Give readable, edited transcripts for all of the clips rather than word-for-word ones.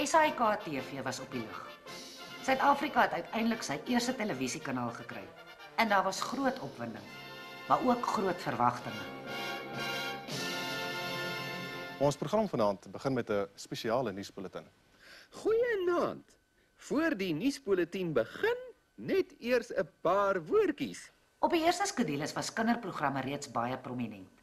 SAIK TV was op die lug. Suid-Afrika het uiteindelik sy eerste televisiekanaal gekry. En daar was groot opwinding, maar ook groot verwagtinge. Ons program vanaand begin met 'n spesiale nuusbulletin. Goeienaand. Voor die nuusbulletin begin, net eers 'n paar woordjies. Op die eerste skedules was kinderprogramme reeds baie prominent.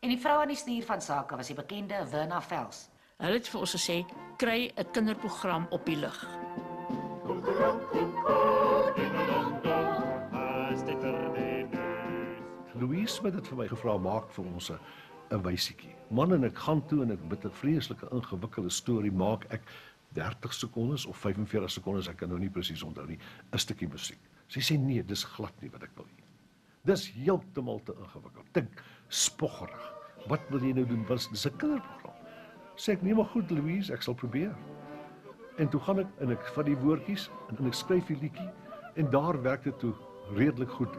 En die vrou aan die stuur van sake was die bekende Werna Vels. Hulle het vir ons gesê, kry 'n kinderprogram op die lug. Louise Smit het vir my gevra, maak vir ons 'n wysietjie. Man, en ek gaan toe en ek met 'n vreeslike ingewikkelde storie maak ek 30 sekondes of 45 sekondes, ek kan nou nie presies onthou nie, 'n stukkie musiek. Sy sê nee, dis glad nie wat ek wil hê. Dis heeltemal te ingewikkeld. Dink spoggerig. Wat wil jy nou doen? Dis 'n kinderprogram. Sê ek, nee, maar goed Louise, ek sal probeer. En toe gaan ek en ek vat die woordjies en ek skryf die liedjie en daar werk dit toe redelik goed.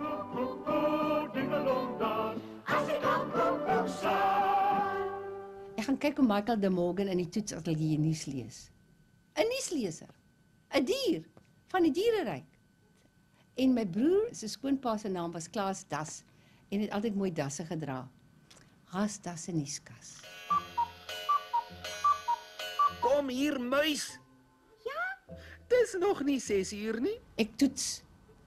Ek gaan kyk hoe Michael de Morgan in die toetsatelier nuus lees. 'n Nuusleser, 'n dier van die diereryk. En my broer se skoonpa se naam was Klaas Das en het altyd mooi dasse gedra. Haas Das in nuuskas. Kom hier, muis. Ja? Dis nog nie 6 uur nie. Ek toets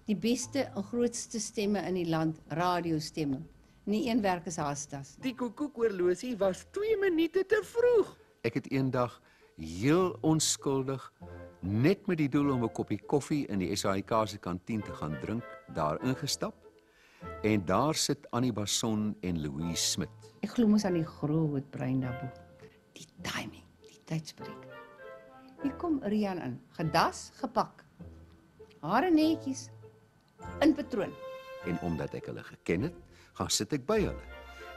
die beste en grootste stemme in die land, radiostemme. Nie een werk is Haas Das. Die koekoekoorlosie was 2 minute te vroeg. Ek het eendag heel onskuldig, net met die doel om 'n koppie koffie in die SAIK se kantien te gaan drink, daar ingestap. En daar sit Annie Basson en Louise Smit. Ek glo mos aan die groot brein daarbo. Die timing, die tydspreek. Hier kom Rian in, gedas, gepak. Hare netjies, in patroon. En omdat ek hulle geken het, gaan sit ek by hulle.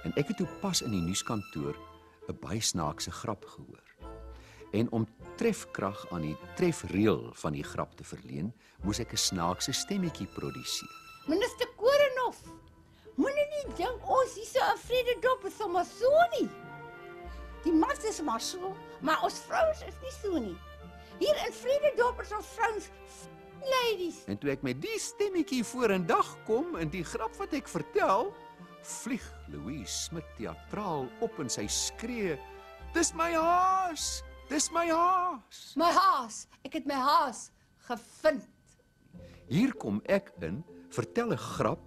En ek het toe pas in die nuuskantoor 'n baie snaakse grap gehoor. En om trefkrag aan die trefreël van die grap te verleen, moes ek 'n snaakse stemmetjie produseer. Minister Korenhof, moenie nie dink ons hier so 'n vrededop is sommer so nie. Die mans is maar so, maar ons vrouens is nie so nie. Hier in Vrededorp is ons vrouens ladies. En toe ek met die stemmetjie vorendag kom in die grap wat ek vertel, vlieg Louise Smit teatraal op en sy skree, "Dis my haas! Dis my haas!" My haas, ek het my haas gevind. Hier kom ek in, vertel 'n grap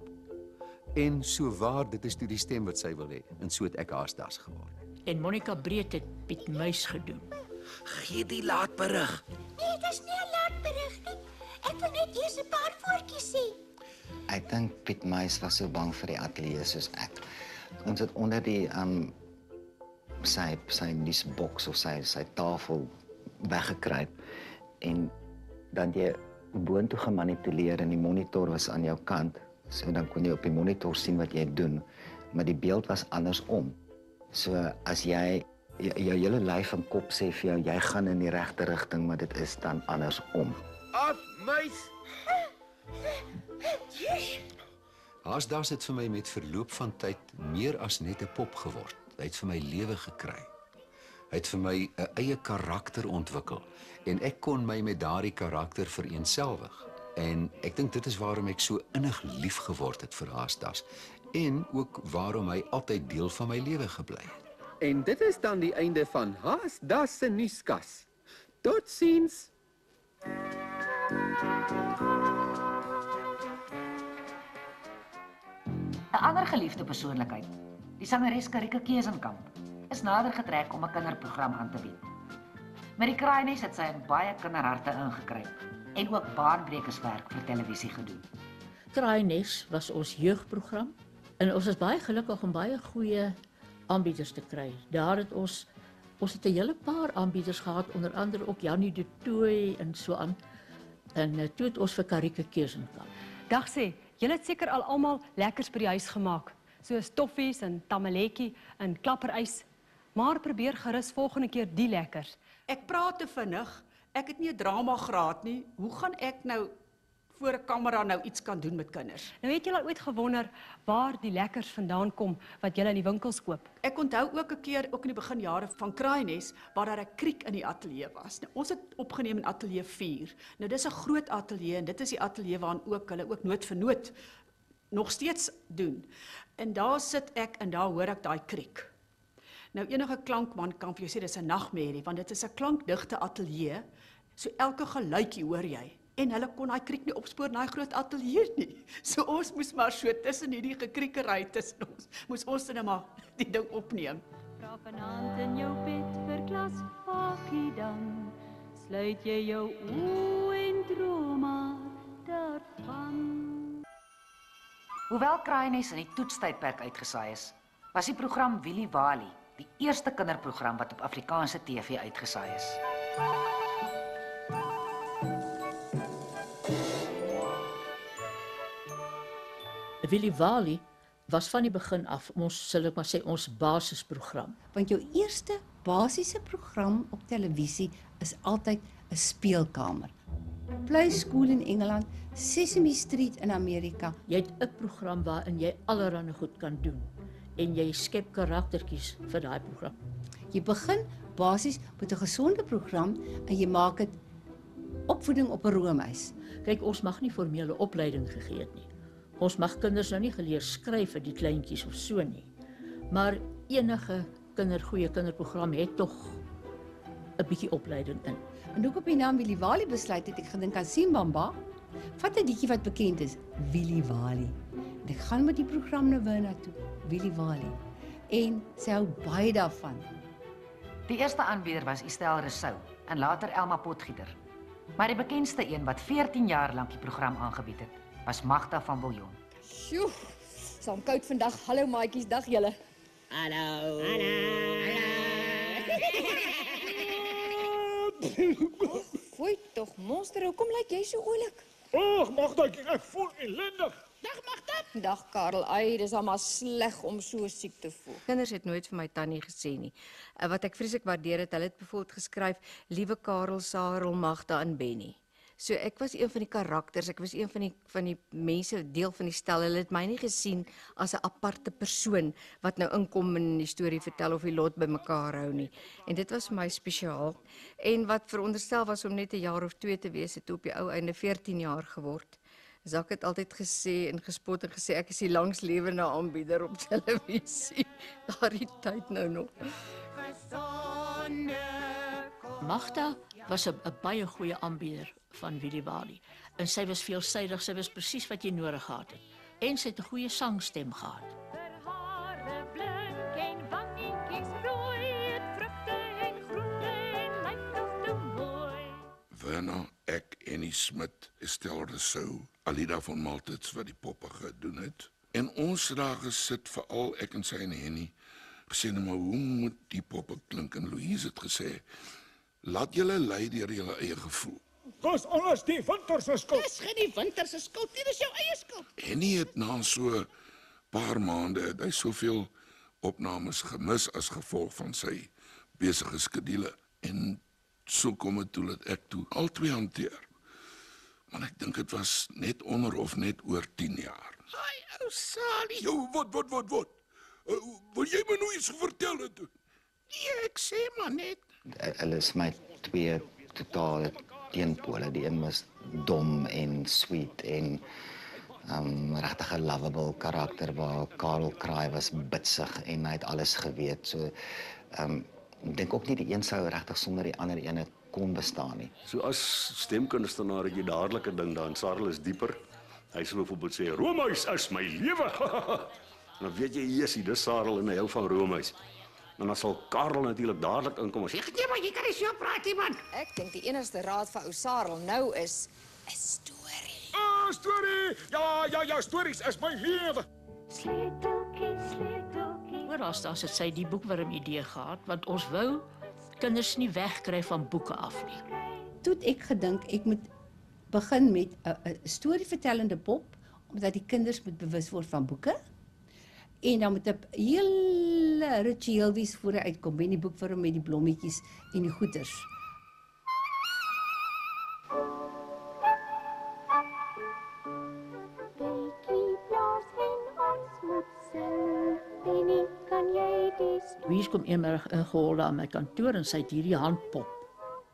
en so waar dit is toe die stem wat sy wil hê. En so het ek Haas Das geword. En Monica Breed het Piet Muis gedoen. Gee die laatberig. Nee, dis nie 'n laatberig nie. Ek wil net eers 'n paar woordjies sê. Ek dink Piet Muis was so bang vir die ateljee soos ek. Ons het onder die sy nuusboks of sy tafel weggekruip en dan jy boontoe gemanipuleer en die monitor was aan jou kant, so dan kon jy op die monitor sien wat jy doen, maar die beeld was andersom. So as jy jou hele lyf en kop sê vir jou, jy gaan in die regte rigting, maar dit is dan andersom. Af, muis! Haas Das het vir my met verloop van tyd meer as net 'n pop geword. Hy het vir my lewe gekry. Hy het vir my 'n eie karakter ontwikkel en ek kon my met daardie karakter vereenselwig. En ek dink dit is waarom ek so innig lief geword het vir Haas Das en ook waarom hy altyd deel van my lewe gebly het. En dit is dan die einde van Haas Das se nuuskas. Totsiens. 'n Ander geliefde persoonlikheid, die sangeres Karike Keesenkamp, is nader getrek om 'n kinderprogram aan te bied. Met die Kraaienhuis het sy in baie kinderharte ingekruip en ook baanbrekerswerk vir televisie gedoen. Kraaienhuis was ons jeugprogram en ons is baie gelukkig om baie goeie aanbieders te kry. Daar het ons het 'n hele paar aanbieders gehad, onder andere ook Janie de Tooy en so aan. En toe het ons vir Karike Keesenkamp. Dag sê, julle het seker al almal lekkers by die huis gemaak, soos toffies en tamaletjie en klapperys. Maar probeer gerus volgende keer die lekkers. Ek praat te vinnig. Ek het nie 'n drama graad nie. Hoe gaan ek nou voor 'n kamera nou iets kan doen met kinders. Nou het julle al ooit gewonder waar die lekkers vandaan kom wat julle in die winkels koop? Ek onthou ook 'n keer, ook in die beginjare van Kraaiennes, waar daar 'n kriek in die ateljee was. Nou, ons het opgeneem in ateljee 4. Nou dis 'n groot ateljee en dit is die ateljee waarin ook hulle ook noot vir noot nog steeds doen. En daar sit ek en daar hoor ek daai kriek. Nou enige klankman kan vir jou sê dis 'n nagmerrie, want dit is 'n klankdigte ateljee. So elke geluidjie hoor jy. En hulle kon daai kriek nie opspoor in daai groot ateljee nie. So ons moes maar so tussen hierdie gekriekery tussen ons, moes ons net maar die ding opneem. Vra vanaand in jou bed vir glas hakkie dan. Sluit jy jou oë en droom maar daarvan. Hoewel Kraaiennes in die toetstydperk uitgesaai is, was die program Willy Wali die eerste kinderprogram wat op Afrikaanse TV uitgesaai is. Willy Wali was van die begin af sal ek maar sê, ons basisprogram. Want jou eerste basiese program op televisie is altyd 'n speelkamer. Play School in Engeland, Sesame Street in Amerika. Jy het 'n program waarin jy allerlei goed kan doen en jy skep karaktertjies vir daai program. Jy begin basies met 'n gesonde program en jy maak dit opvoeding op 'n roomys. Kyk, ons mag nie formele opleiding gegee het nie. Ons mag kinders nou nie geleer skryf vir die kleintjies of so nie. Maar enige goeie kinderprogram het tog 'n bietjie opleiding in. En ook op die naam Willy Wali besluit het ek gedink aan Simbamba. Vat 'n liedjie wat bekend is, Willy Wali. En ek gaan met die program na Wina toe, Willy Wali. En sy hou baie daarvan. Die eerste aanbieder was Estelle Rousseau en later Elma Potgieter. Maar die bekendste een wat 14 jaar lank die program aangebied het, was Magda van Viljoen. Sjoe, saam koud vandag. Hallo maatjies, dag julle. Hallo. Foei tog, monster, hoekom lyk jy so oulik? Ag, Magdatjie, ek voel ellendig. Dag Magda. Dag Karel, ai, dis al maar sleg om so siek te voel. Kinders het nooit vir my tannie gesê nie. Wat ek vreeslik waardeer het, hulle het byvoorbeeld geskryf, liewe Karel, Sarel, Magda en Benny. So ek was een van die karakters, ek was een van die mense, deel van die stel. Hulle het my nie gesien as 'n aparte persoon wat nou inkom en die storie vertel of die lot bymekaar hou nie. En dit was vir my spesiaal. En wat veronderstel was om net 'n jaar of 2 te wees, het op die ou einde 14 jaar geword. Zak het altyd gesê en gespot en gesê ek is die langslewende aanbieder op televisie. Daardie tyd nou nog. Magda was 'n baie goeie aanbieder van Willy Wali. En sy was veelsidig, sy was presies wat jy nodig gehad het. En sy het 'n goeie sangstem gehad. Hare blink en wangetjies rooi, het vrugte en groente en lyk nog te mooi. Werner, ek, Annie Smit, Estelle Rousseau, Alida van Maltitz wat die poppe gedoen het. En ons het daar gesit, veral ek en sy en Henny, gesê, nou maar hoe moet die poppe klink? En Louise het gesê, laat julle lei deur julle eie gevoel. Dis alles die winter se skuld. Dis geen die winter se skuld nie, dis jou eie skuld. Henny het na so paar maande, het hy soveel opnames gemis as gevolg van sy besige skedule. En so kom het toe dat ek toe al twee hanteer. Maar ek dink het was net onder of net oor 10 jaar. Ai, ou Sali. Jo, wat? Wil jy my nou iets vertel het? Nee, ek sê maar net. Hulle is my twee totale teenpole. Die een was dom en sweet en regtig 'n lovable karakter waar Karel Kraai was bitsig en hy het alles geweet. So ek dink ook nie die een sou regtig sonder die ander ene kon bestaan nie. So as stemkunstenaar het jy dadelik 'n ding dan Sarel is dieper. Hy sê byvoorbeeld sê Roomhuis is my lewe. En dan weet jy hier dis Sarel en hy hou van Roomhuis. En dan sal Karel natuurlik dadelik inkom en sê Nee, maar jy kan nie so praat nie, man. Ek dink die enigste raad vir ou Sarel nou is 'n storie. Ah, storie. Ja, stories is my lewe. Oral daar het sy die boekwurm idee gehad, want ons wou kinders nie wegkry van boeke af nie. Toe het ek gedink ek moet begin met 'n storievertellende pop, omdat die kinders moet bewus word van boeke. En dan moet 'n hele ritueel wees voor hy uitkom, met die boekwurm met die blommetjies en die goeters. Louise kom eendag ingehol aan my kantoor en sy het hierdie handpop.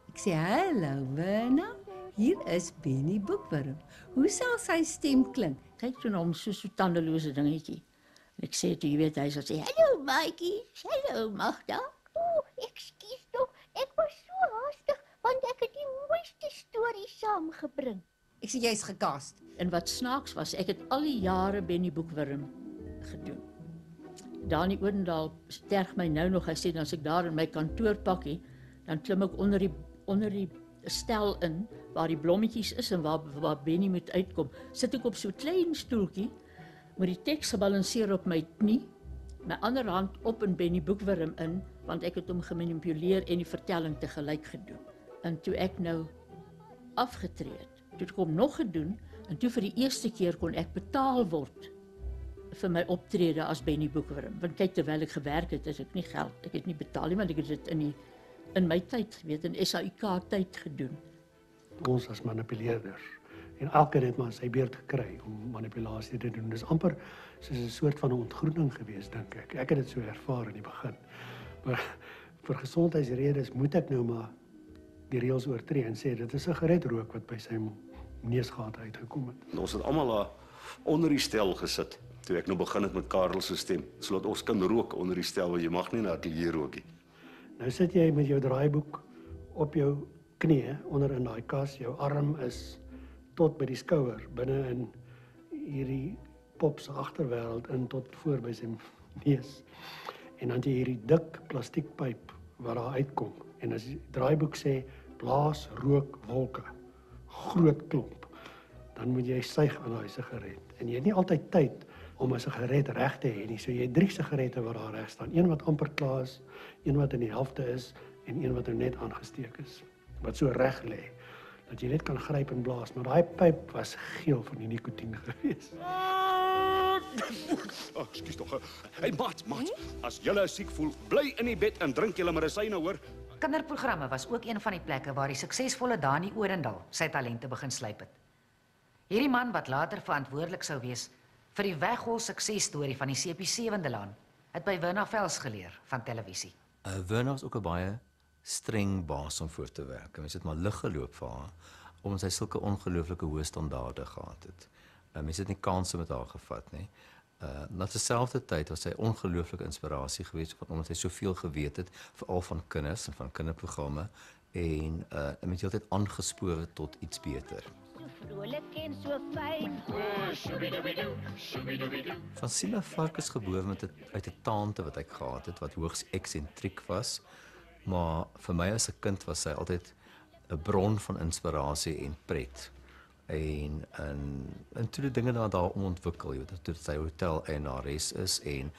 Ek sê, hallo Werner, hier is Benny Boekwurm. Hoe sal sy stem klink? Kyk toe na hom so tandelose dingetjie. En ek sê toe, jy weet, hy sal sê, hallo Maatjie, hallo Magda. Ekskuus tog, ek was so haastig want ek het die mooiste stories saamgebring. Ek sê, jy's gecast. En wat snaaks was, ek het al die jare Benny Boekwurm gedoen. Dani Odendaal sterg my nou nog, hy sê, dan as ek daar in my kantoorpakkie, dan klim ek onder die stel in, waar die blommetjies is en waar Benny moet uitkom, sit ek op so 'n klein stoeltjie, met die teks gebalanseer op my knie, my ander hand op in Benny Boekwurm in, want ek het hom gemanipuleer en die vertelling tegelyk gedoen. En toe ek nou afgetree het, toe het ek hom nog gedoen, en toe vir die eerste keer kon ek betaal word vir my optrede as Benny Boekwurm. Want kyk, terwyl ek gewerk het, is ek nie geld, ek het nie betaal nie, want ek het dit in my tyd, weet, in SAIK tyd gedoen. Ons as manipuleerders, en elkeen het maar sy beurt gekry om manipulasie te doen. Dis amper soos 'n soort van 'n ontgroening gewees, dink ek. Ek het dit so ervaar in die begin. Maar vir gesondheidsredes moet ek nou maar die reëls oortree en sê dit is 'n sigaretrook wat by sy neusgate uitgekom het. En ons het almal daar onder die stel gesit toe ek nou begin het met Karel se stem. Sodat ons kan rook onder die stel, want jy mag nie na ateljee rook nie. Nou sit jy met jou draaiboek op jou knie onder in daai kas, jou arm is tot by die skouer, binne in hierdie pop se agterwêreld in tot voor by sy neus. En dan het jy hierdie dik plastiekpyp wat daar uitkom. En as die draaiboek sê blaas rook wolke, groot klomp, dan moet jy suig aan daai sigaret. En jy het nie altyd tyd om 'n sigaret reg te hê nie. So jy het 3 sigarette wat daar reg staan. Een wat amper klaar is, een wat in die helfte is en een wat nou net aangesteek is. Wat so reg lê dat jy net kan gryp en blaas, maar daai pyp was geel van die nikotien gewees. Ekskuus tog. Hey maat, as julle siek voel, bly in die bed en drink julle medisyne, hoor. Kinderprogramme was ook een van die plekke waar die suksesvolle Dani Odendaal sy talente begin slyp het. Hierdie man wat later verantwoordelik sou wees vir die weghol suksesstorie van die CP7de laan, het by Werner Vels geleer van televisie. Werner is ook 'n baie streng baas om voor te werk. Mens het maar lig geloop vir haar, omdat sy sulke ongelooflike hoë standaarde gehad het. Mens het nie kanse met haar gevat nie. Na terselfdertyd was sy ongelooflike inspirasie geweest, omdat sy soveel geweet het, veral van kinders en van kinderprogramme, en met heeltyd aangespoor tot iets beter. Vrolik en so fyn. Francina Vark is gebore uit 'n tante wat ek gehad het, wat hoogs eksentriek was, maar vir my as 'n kind was sy altyd 'n bron van inspirasie en pret. En toe die dinge daarom ontwikkel, jy weet, toe sy hotel-eienares is en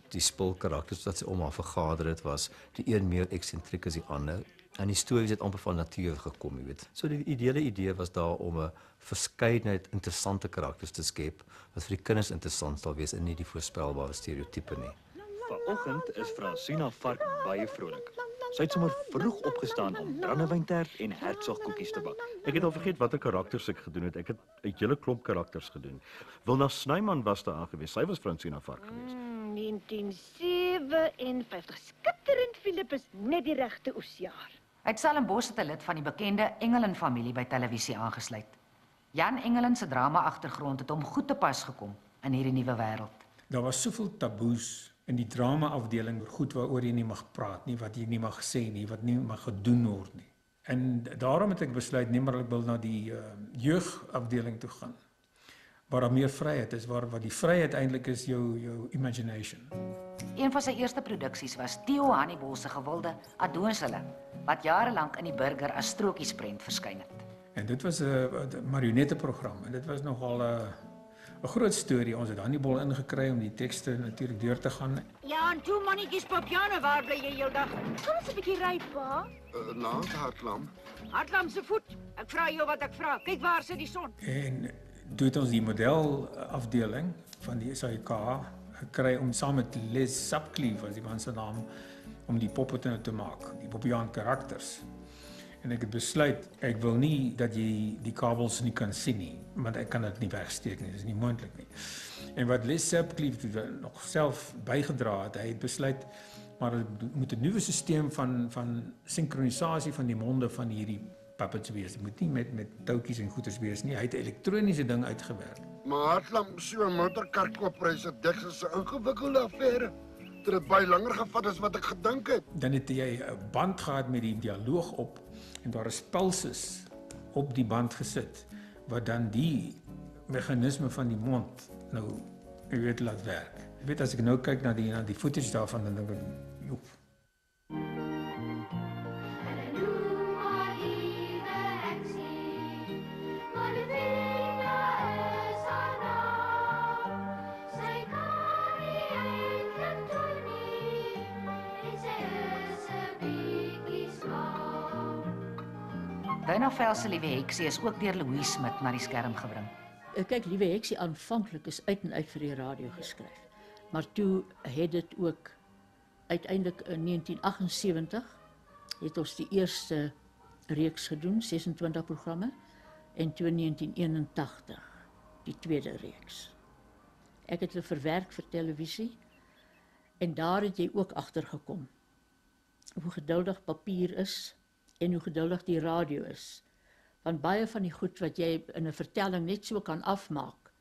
die spulkarakters wat sy om haar vergader het, was die een meer eksentriek as die ander. En die stories het amper van natuur gekom, jy weet. So die ideale idee was daar om 'n verskeidenheid interessante karakters te skep, wat vir die kinders interessant sal wees en nie die voorspelbare stereotipe nie. Vanoggend is Francina Vark baie vrolik. Sy het sommer vroeg opgestaan om brandewyntert en hertsgkoekies te bak. Ek het al vergeet watter karakters ek gedoen het. Ek het 'n hele klomp karakters gedoen. Wilna Snyman was daar aangewees. Sy was Francina Vark geweest. 1957. Skitterend, Philippus, net die regte oesjaar. Uit Stellenbosch het 'n lid van die bekende Engelen-familie by televisie aangesluit. Jan Engelen se drama-agtergrond het hom goed te pas gekom in hierdie nuwe wêreld. Daar was soveel taboes in die drama-afdeling oor goed waaroor jy nie mag praat nie, wat jy nie mag sê nie, wat nie mag gedoen word nie. En daarom het ek besluit, nee, maar ek wil na die jeugafdeling toe gaan, waar daar meer vryheid is, waar die vryheid eintlik is jou imagination. Een van sy eerste produksies was Theo Hannibal se gewilde Adonsele, wat jarelank in die Burger as strokiesprent verskyn het. En dit was 'n marionetteprogram en dit was nogal 'n groot storie. Ons het Hannibal ingekry om die tekste natuurlik deur te gaan. Ja, en toe mannetjies Papiane, waar bly jy heeldag? Kom ons 'n bietjie ry, pa. Naam Hartlam. Hartlam se voet. Ek vra jou wat ek vra. Kyk waar sit die son. En toe het ons die modelafdeling van die SAIK gekry om saam met Les Sutcliffe, was die man se naam, om die poppe te maak, die Popiaan karakters. En ek het besluit, ek wil nie dat jy die kabels nie kan sien nie, want ek kan dit nie wegsteek nie, dit is nie moontlik nie. En wat Les Sutcliffe nog self bygedra het, hy het besluit, Maar dit moet 'n nuwe stelsel van sinkronisasie van die monde van hierdie puppets wees. Dit moet nie met touwtjies en goeders wees nie. Hy het 'n elektroniese ding uitgewerk. Maar hardlam so 'n motorkar kooppryse Dexter se ingewikkelde affære. Dit het baie langer gevat as wat ek gedink het. Dan het jy 'n band gehad met die dialoog op en daar is pulses op die band gesit wat dan die meganisme van die mond nou jy weet laat werk. Jy weet as ek nou kyk na die footage daarvan dan dink ek joef. Wynand Velds se Liewe Heksie is ook deur Louise Smit na die skerm gebring. Kyk, Liewe Heksie aanvanklik is uit en uit vir die radio geskryf. Maar toe het dit ook uiteindelik in 1978 het ons die eerste reeks gedoen, 26 programme en toe in 1981 die tweede reeks. Ek het hulle verwerk vir televisie en daar het jy ook agtergekom hoe geduldig papier is en hoe geduldig die radio is. Want baie van die goed wat jy in 'n vertelling net so kan afmaak,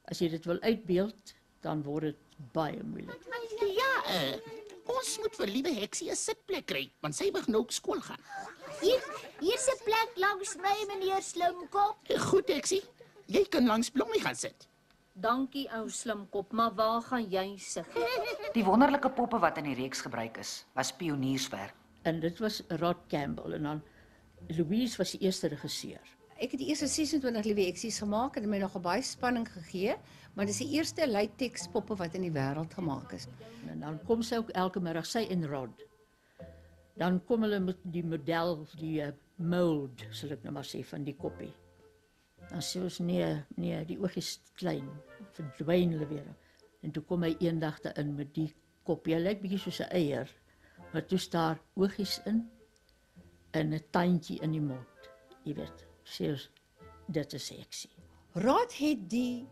as jy dit wil uitbeeld, dan word dit baie moeilik. Ja, ons moet vir Liewe Heksie 'n sitplek kry, want sy mag nou op skool gaan. Hier's 'n plek langs my, meneer Slimkop. Goed, Heksie. Jy kan langs Blommie gaan sit. Dankie, ou Slimkop, maar waar gaan jy sit? Die wonderlike poppe wat in die reeks gebruik is, was pionierswerk. En dit was Rod Campbell en dan Louise was die eerste regisseur. Ek het die eerste 26 Liewe Heksies gemaak en het my nog 'n baie spanning gegee, maar dis die eerste latex poppe wat in die wêreld gemaak is. En dan kom sy ook elke middag, sy en Rod. Dan kom hulle met die model, die mold, sal ek nou maar sê, van die koppie. Dan sê ons, nee, die oog is klein, verdwyn hulle weer. En toe kom hy eendag daarin met die koppie, hy lyk bietjie soos 'n eier, maar toe staar oogies in, en 'n tandjie in die mond. Jy weet, sê ons, dit is Heksie. Rod het die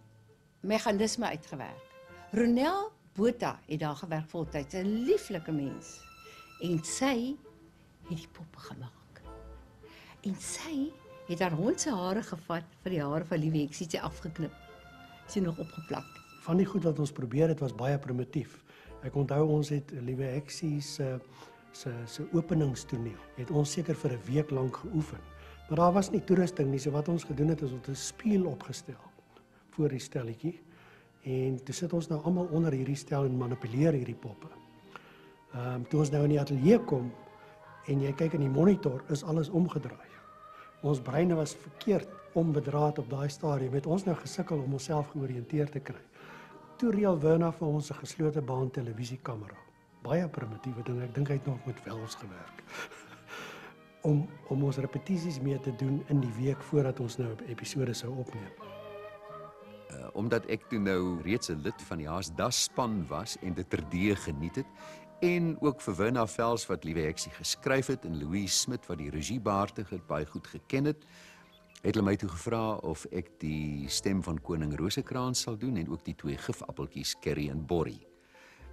meganisme uitgewerk. Ronel Botha het daar gewerk voltyds, 'n lieflike mens. En sy het die poppe gemaak. En sy het haar hond se hare gevat vir die hare van Liewe Heksie sy afgeknip. Sy nog opgeplak. Van die goed wat ons probeer het was baie primitief. Ek onthou ons het Liewe Heksie se openingstoneel. Het ons seker vir 'n week lank geoefen. Maar daar was nie toerusting nie, so wat ons gedoen het is ons 'n spieël opgestel voor die stelletjie. En toe sit ons nou almal onder hierdie stel en manipuleer hierdie poppe. Toe ons nou in die ateljee kom en jy kyk in die monitor, is alles omgedraai. Ons breine was verkeerd onbedraad op daai stadium. Het ons nou gesukkel om onsself georiënteer te kry. Toe reël Werner vir ons 'n geslote baan televisiekamera. Baie primitiewe ding. Ek dink hy het nog met Wells gewerk. om ons repetisies mee te doen in die week voordat ons nou 'n episode sou opneem. Omdat ek toe nou reeds 'n lid van die Haas-Das span was en dit terdee geniet het, en ook vir Wynand Velds wat Liewe Heksie geskryf het en Louise Smit wat die regiebehartige baie goed geken het hulle my toe gevra of ek die stem van Koning Rosekrans sal doen en ook die twee gifappeltjies Kerry en Borrie.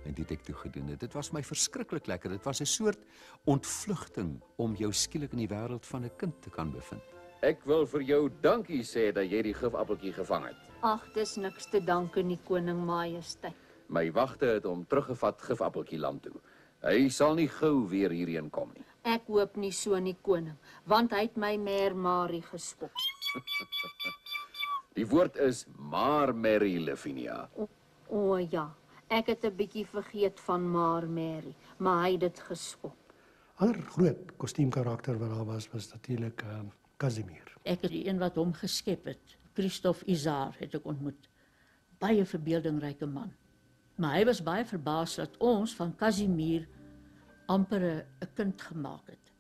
En dit het ek toe gedoen. Dit was my verskriklik lekker. Dit was 'n soort ontvlugting om jou skielik in die wêreld van 'n kind te kan bevind. Ek wil vir jou dankie sê dat jy die gifappeltjie gevang het. Ag, dis niks te danke nie, Koning Majesteit. My wagte het hom teruggevat gifappeltjie land toe. Hy sal nie gou weer hierheen kom nie. Ek hoop nie so nie, Koning, want hy het my Mère Marie gespot. Die woord is Maar Mary Lavinia. O ja, ek het 'n bietjie vergeet van Maar Mary, maar hy het dit geskop. Ander groot kostuumkarakter wat daar was natuurlik Casimir. Ek het die een wat hom geskep het, Christophe Izard, het ek ontmoet. Baie verbeeldingryke man. Maar hy was baie verbaas dat ons van Casimir amper 'n kind gemaak het.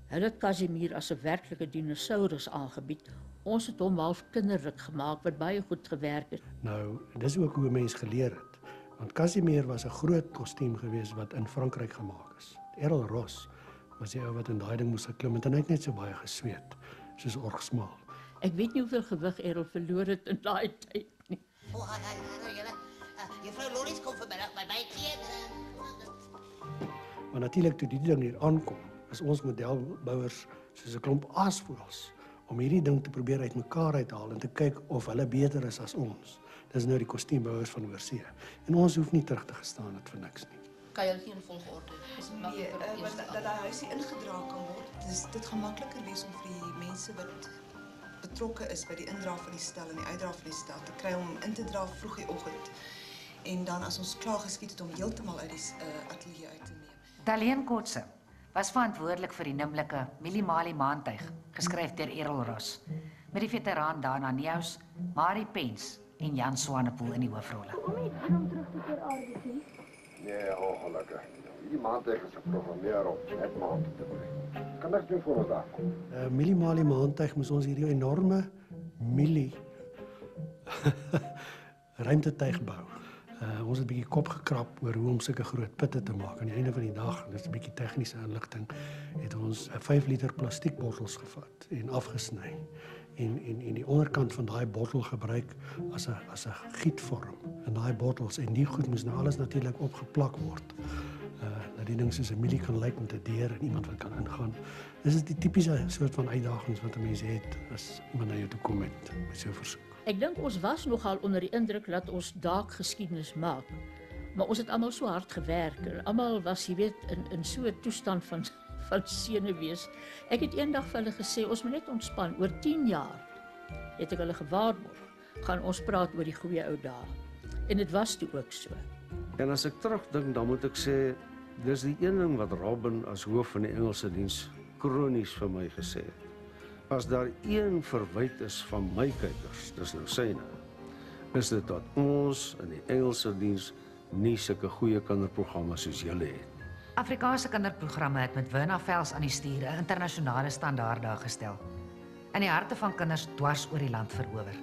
Hulle het Casimir as 'n werklike dinosaurus aangebied. Ons het hom half kinderlik gemaak wat baie goed gewerk het. Nou, dis ook hoe 'n mens geleer het. Want Casimir was 'n groot kostuum geweest wat in Frankryk gemaak is. Errol Ross was die ou wat in daai ding moes geklim het en hy het net so baie gesweet, soos orgsmaal. Ek weet nie hoeveel gewig Errol verloor het in daai tyd nie. Juffrou Loris kom vanmiddag by my kleed. Maar natuurlik toe die ding hier aankom, is ons modelbouers soos 'n klomp aasvoëls om hierdie ding te probeer uitmekaar uithaal en te kyk of hulle beter is as ons. Dis nou die kostuumbouers van oorsee. En ons hoef nie terug te gestaan het vir niks nie. Kan jy geen volgorde? Nee, dat daai huisie ingedra kan word. Dit gaan makliker wees om vir die mense wat betrokke is by die indra van die stel en die uitdra van die stel te kry om in te dra vroeg die oggend. En dan as ons klaar geskiet het om heeltemal uit die ateljee uit te neem. Daleen Kotse was verantwoordelik vir die nimmerlike Milimali maantuig, geskryf deur Errol Ross, met die veteraan Dana Nieuws, Marie Pens en Jan Swanepoel in die hoofrolle. Nee, ongelukkig. Die maandag is geprogrammeer om net maand te bring. Kan niks doen voor ons daar. Milimali maantuig moes ons hierdie enorme ruimtetuig bou. Ons het 'n bietjie kop gekrap oor hoe om sulke groot putte te maak. Aan die einde van die dag, dis 'n bietjie tegniese inligting, het ons 5 liter plastiekbottels gevat en afgesny. En die onderkant van daai bottel gebruik as 'n gietvorm in daai bottels en die goed moes nou alles natuurlik opgeplak word. Dat die ding soos 'n mielie kan lyk met 'n deur en iemand wat kan ingaan. Dis die tipiese soort van uitdagings wat 'n mens het as iemand na jou toe kom met so 'n versoek. Ek dink ons was nogal onder die indruk dat ons dalk geskiedenis maak. Maar ons het almal so hard gewerk en almal was, jy weet, in so 'n toestand van senuwees. Ek het eendag vir hulle gesê ons moet net ontspan. Oor 10 jaar het ek hulle gewaarborg, gaan ons praat oor die goeie ou dae. En dit was toe ook so. En as ek terugdink, dan moet ek sê dis die een ding wat Robin as hoof van die Engelse diens kronies vir my gesê het. As daar een verwyte is van my kykers, dis nou syne, is dit dat ons in die Engelse diens nie sulke goeie kinderprogramme soos julle het. Afrikaanse kinderprogramme het met Werner Vels aan die stuur 'n internasionale standaard daargestel. In die harte van kinders dwars oor die land verower.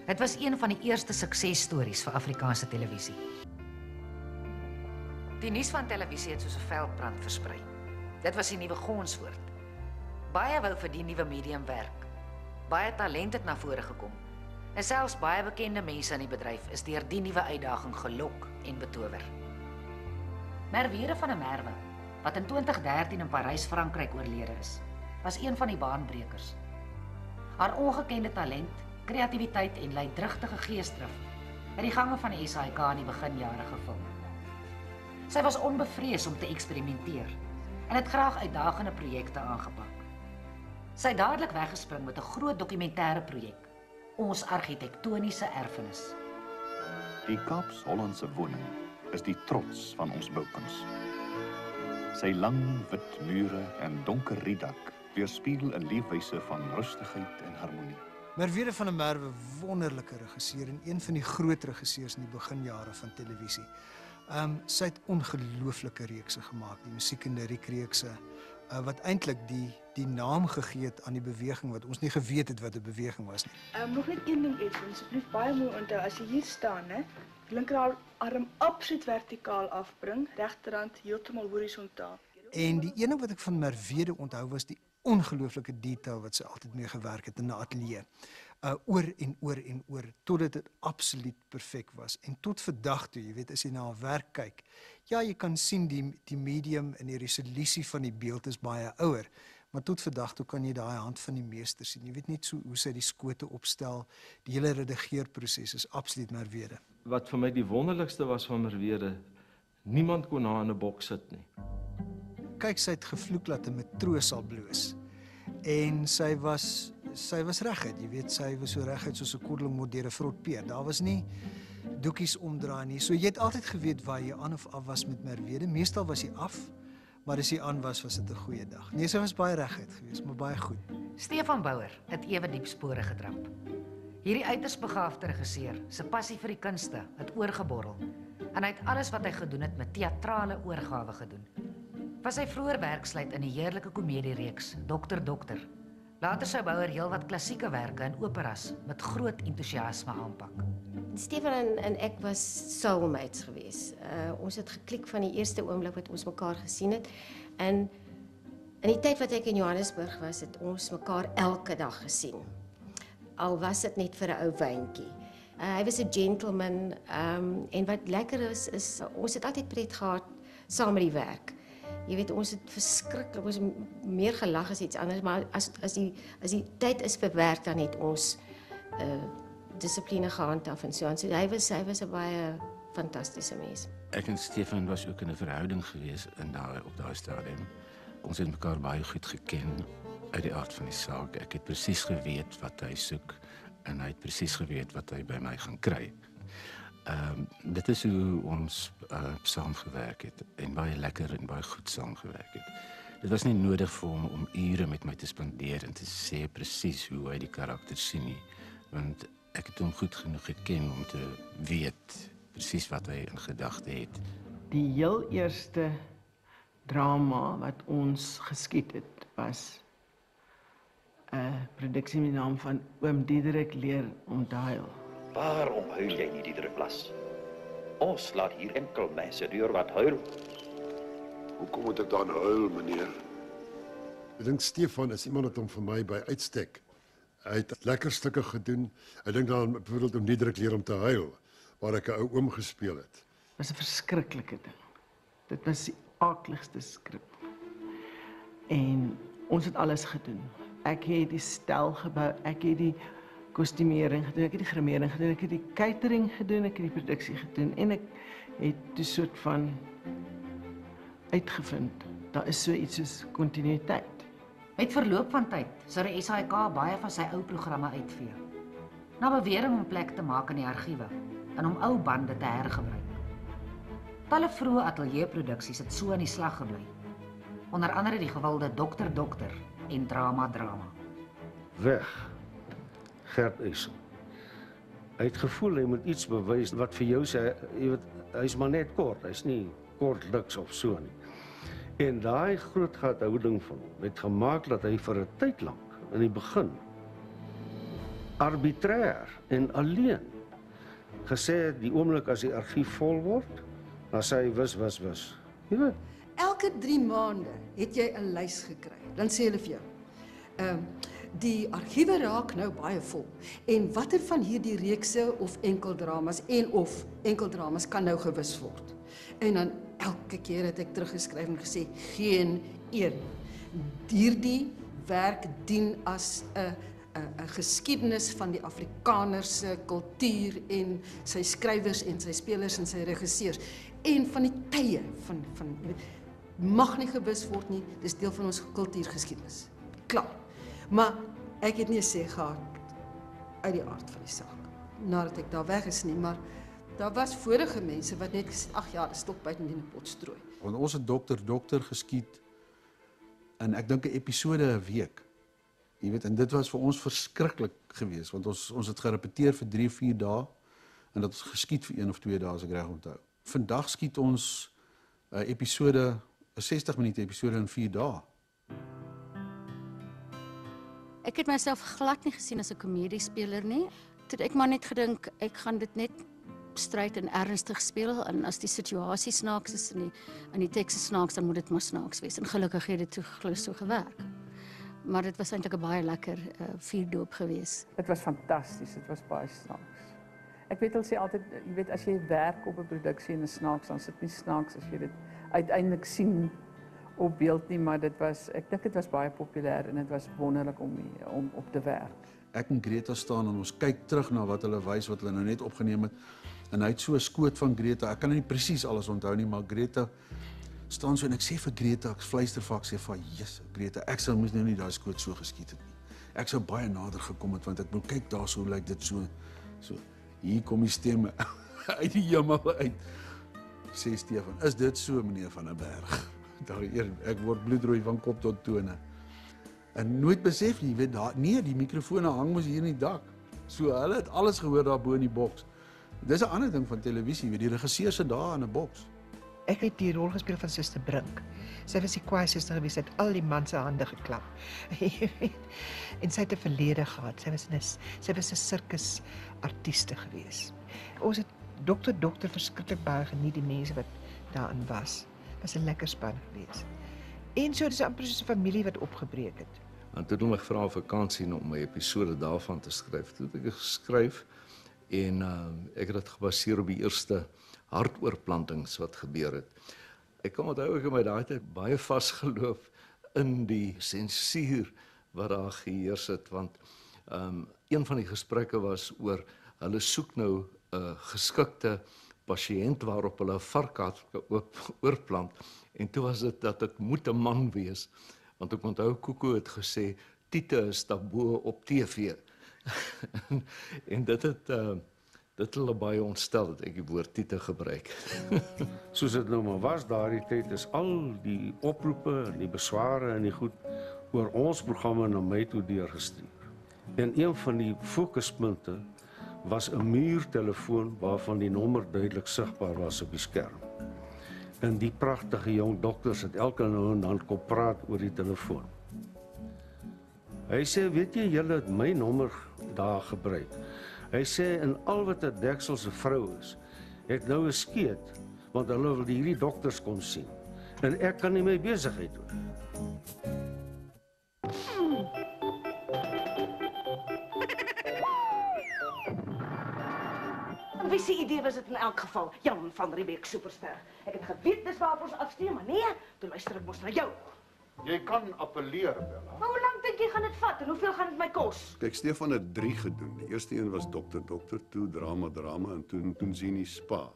Dit was een van die eerste suksesstories vir Afrikaanse televisie. Die nuus van televisie het soos 'n veldbrand versprei. Dit was die nuwe gonswoord. Baie wou vir die nuwe medium werk. Baie talent het na vore gekom. En selfs baie bekende mense in die bedryf is deur die nuwe uitdaging gelok en betower. Merwe van der Merwe, wat in 2013 in Parys, Frankryk oorlede is, was een van die baanbrekers. Haar ongekende talent, kreatiwiteit en luidrugtige geesdrif het die gange van die SAIK in die beginjare gevul. Sy was onbevrees om te eksperimenteer en het graag uitdagende projekte aangepak. Sy het dadelik weggespring met 'n groot dokumentêre projek, Ons argitektoniese erfenis. Die Kaaps-Hollandse woning is die trots van ons boukuns. Sy lang wit mure en donker riedak weerspieël 'n leefwyse van rustigheid en harmonie. Merwe van der Merwe, wonderlike regisseur en een van die groot regisseurs in die beginjare van televisie. Sy het ongelooflike reekse gemaak, die musiek en liriekreekse, wat eintlik die naam gegee het aan die beweging wat ons nie geweet het wat 'n beweging was nie. Nog net een ding Edwin, asseblief baie mooi onthou, as jy hier staan, hè, linkerarm absoluut vertikaal afbring, regterhand heeltemal horisontaal. En die ene wat ek van Merwe onthou was die ongelooflike detail wat sy altyd mee gewerk het in 'n ateljee. Oor en oor en oor, totdat dit absoluut perfek was. En tot vandag toe, jy weet, as jy na haar werk kyk, ja, jy kan sien die medium en die resolusie van die beeld is baie ouer, maar tot vandag toe kan jy daai hand van die meester sien. Jy weet net so hoe sy die skote opstel, die hele redigeerproses is absoluut Merwe. Wat vir my die wonderlikste was van Merwe, niemand kon haar in 'n boks sit nie. Kyk, sy het gevloek dat 'n matroos sal bloos. En sy was reguit, jy weet, sy was so reguit soos 'n kordeling deur 'n vrot peer. Daar was nie doekies omdraai nie. So jy het altyd geweet waar jy aan of af was met Merwe. Meestal was jy af, maar as jy aan was dit 'n goeie dag. Nee, sy was baie reguit geweest, maar baie goed. Stefan Bouwer het ewe diep spore getrap. Hierdie uiters begaafde regisseur se passie vir die kunste het oorgeborrel en hy het alles wat hy gedoen het met teatrale oorgawe gedoen. Was sy vroeër werk sluit in die heerlike komediereeks Dokter. Later sou Bouwer heelwat klassieke werke en operas met groot entoesiasme aanpak. Stefan en ek was soulmates geweest. Ons het geklik van die eerste oomblik wat ons mekaar gesien het. En in die tyd wat ek in Johannesburg was, het ons mekaar elke dag gesien. Al was dit net vir 'n ou wyntjie. Hy was 'n gentleman en wat lekker is ons het altyd pret gehad saam met die werk. Jy weet, ons het verskriklik, ons het meer gelag as iets anders, maar as die tyd is verwerk, dan het ons dissipline gehandhaaf en so aan. So hy was 'n baie fantastiese mens. Ek en Stefan was ook in 'n verhouding gewees op daai stadium. Ons het mekaar baie goed geken uit die aard van die saak. Ek het presies geweet wat hy soek en hy het presies geweet wat hy by my gaan kry. Dit is hoe ons saamgewerk het en baie lekker en baie goed saamgewerk het. Dit was nie nodig vir hom om ure met my te spandeer en te sê presies hoe hy die karakter sien nie, want ek het hom goed genoeg geken om te weet presies wat hy in gedagte het. Die heel eerste drama wat ons geskiet het was 'n produksie met die naam van Oom Diederik leer om te huil. Waarom huil jy nie, Diederik Blas? Ons laat hier enkel mense deur wat huil. Hoekom moet ek dan huil, meneer? Ek dink Stefan is iemand wat hom vir my by uitstek. Hy het lekker stukke gedoen. Ek dink dan byvoorbeeld om Diederik leer om te huil, waar ek 'n ou oom gespeel het. Dit was 'n verskriklike ding. Dit was die aakligste skrip. En ons het alles gedoen. Ek het die stel gebou, ek het die kostuumering gedoen, ek het die grimering gedoen, ek het die catering gedoen, ek het die produksie gedoen en ek het 'n soort van uitgevind. Daar is so iets soos kontinuïteit. Met verloop van tyd sou die SAIK baie van sy ou programme uitvee. Na bewering om plek te maak in die argiewe en om ou bande te hergebruik. Talle vroeë ateljeeproduksies het so aan die slag gebly. Onder andere die gewilde Dokter en Drama. Weg. Gert Eysel. Hy het gevoel hy moet iets bewys wat vir jou sê, jy weet, hy's maar net kort, hy's nie kortliks of so nie. En daai groot houding van hom het gemaak dat hy vir 'n tyd lank in die begin arbitrair en alleen gesê het die oomblik as die argief vol word, dan sê hy wis. Jy weet, elke 3 maande het jy 'n lys gekry. Dan sê hulle vir jou, die argiewe raak nou baie vol. En watter van hierdie reekse of enkeldramas kan nou gewis word? En dan elke keer het ek teruggeskryf en gesê, geen een. Hierdie werk dien as 'n geskiedenis van die Afrikaner se kultuur en sy skrywers en sy spelers en sy regisseurs. En van die tye van jy weet, mag nie gewis word nie, dis deel van ons kultuurgeskiedenis. Klaar. Maar ek het nie 'n sê gehad uit die aard van die saak, nadat ek daar weg is nie, maar daar was vorige mense wat net gesê, ag ja, dis stok buite in die pot strooi. Want ons het dokter geskiet en ek dink 'n episode 'n week. Jy weet, en dit was vir ons verskriklik geweest, want ons het gerepeteer vir 3-4 dae en dit het geskiet vir 1 of 2 dae as ek reg onthou. Vandag skiet ons 'n episode, 'n 60 minute episode in 4 dae. Ek het myself glad nie gesien as 'n komediespeler nie. Toe ek maar net gedink ek gaan dit net stryd en ernstig speel en as die situasie snaaks is en die teks is snaaks, dan moet dit maar snaaks wees. En gelukkig het dit toe so gewerk. Maar dit was eintlik 'n baie lekker vuurdoop geweest. Dit was fantasties, dit was baie snaaks. Ek weet hulle sê altyd, jy weet as jy werk op 'n produksie en 'n snaaks, dan sit nie snaaks as jy dit uiteindelik sien op beeld nie, maar ek dink dit was baie populêr en dit was wonderlik om op te werk. Ek en Greta staan en ons kyk terug na wat hulle wys wat hulle nou net opgeneem het. En hy het so 'n skoot van Greta. Ek kan nie presies alles onthou nie, maar Greta staan so en ek sê vir Greta, ek fluister vir ek sê vir Jesus, Greta, ek sou moes nou nie daai skoot so geskiet het nie. Ek sou baie nader gekom het want ek moet kyk daar so lyk dit so. Hier kom die stemme uit die hemel uit. Sê Stefan, is dit so meneer van der Berg? Ek word bloedrooi van kop tot tone. En nooit besef jy weet daar nee, die mikrofone hang mos hier in die dak. So hulle het alles gehoor daar bo in die boks. Dis 'n ander ding van televisie, weet die regisseur sit daar in 'n boks. Ek het die rol gespeel van Suster Brink. Sy was die kwaaieste gewees, het al die man se hande geklap. En sy het 'n verlede gehad. Sy was 'n sirkusartiste gewees. Ons het dokter verskriklik baie geniet, die mense wat daarin was. Was 'n lekker span gewees. En so dis amper soos 'n familie wat opgebreek het. En toe het ek gevra 'n vakansie om my episode daarvan te skryf. Toe het ek geskryf en ek het dit gebaseer op die eerste hartoorplantings wat gebeur het. Ek kan onthou ek in my daai tyd baie vasgeloop in die sensuur wat daar geheers het, want een van die gesprekke was oor hulle soek nou 'n geskikte pasiënt waarop hulle 'n varkkat oorplant, en toe was dit dat ek moet 'n man wees, want ek onthou Koko het gesê Tiete is taboe op TV. en dit het hulle baie ontstel dat ek die woord Tiete gebruik. Soos dit nou maar was daardie tyd, is al die oproepe en die besware en die goed oor ons programme na my toe deurgestuur. En een van die fokuspunte was 'n muurtelefoon waarvan die nommer duidelik sigbaar was op die skerm. En die pragtige jong dokters het elke nou en dan kom praat oor die telefoon. Hy sê, weet jy, julle het my nommer daar gebruik. Hy sê, en al wat 'n dekselse vrou is, het nou 'n skeet, want hulle wil hierdie dokters kon sien. En ek kan nie my besigheid doen. Wie se idee was dit in elk geval? Jan van Riebeeck, superster. Ek het geweet dis waar ons afsteen, maar nee, toe luister ek mos na jou. Jy kan appeleer, Bella. Maar hoe lank dink jy gaan dit vat en hoeveel gaan dit my kos? Kyk, Stefan het 3 gedoen. Die eerste een was dokter, toe drama en toen Zini Spa.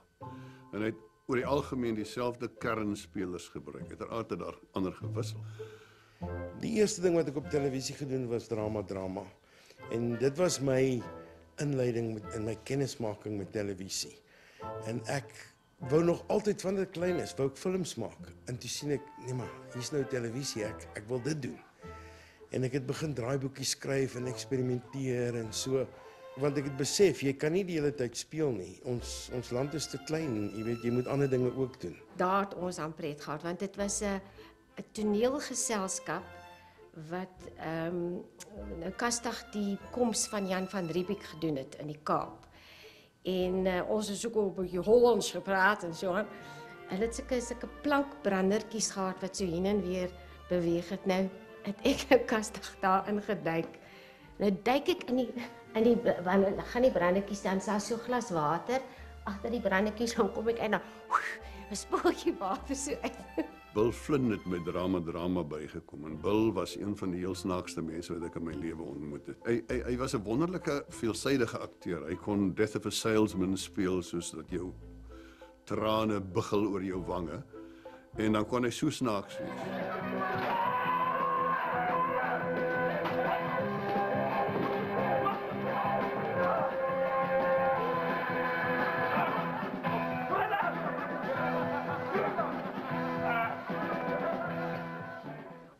En hy het oor die algemeen dieselfde kernspelers gebruik. Uiteraard het daar ander gewissel. Die eerste ding wat ek op televisie gedoen was drama. En dit was my inleiding in my kennismaking met televisie. En ek wou nog altyd van dit klein is, wou ek films maak. En toe sien ek, nee maar, hier's nou televisie, ek wil dit doen. En ek het begin draaiboekies skryf en eksperimenteer en so, want ek het besef, jy kan nie die hele tyd speel nie. Ons land is te klein, jy weet, jy moet ander dinge ook doen. Daar het ons aan pret gehad, want dit was 'n toneelgeselskap wat nou kastig die koms van Jan van Riebeeck gedoen het in die Kaap. En ons het ook 'n bietjie Hollands gepraat en so aan. Hulle het sulke plankbrandertjies gehad wat so heen en weer beweeg het. Nou het ek nou kastig daarin geduik. Nou duik ek in die wanneer gaan die brandertjies dan so glas water agter die brandertjies, dan kom ek en dan 'n spoeltjie water so uit. Bill Flynn het met drama bygekom en Bill was een van die heel snaakste mense wat ek in my lewe ontmoet het. Hy was 'n wonderlike, veelsidige akteur. Hy kon Death of a Salesman speel soos dat jou trane buggel oor jou wange en dan kon hy so snaaks wees.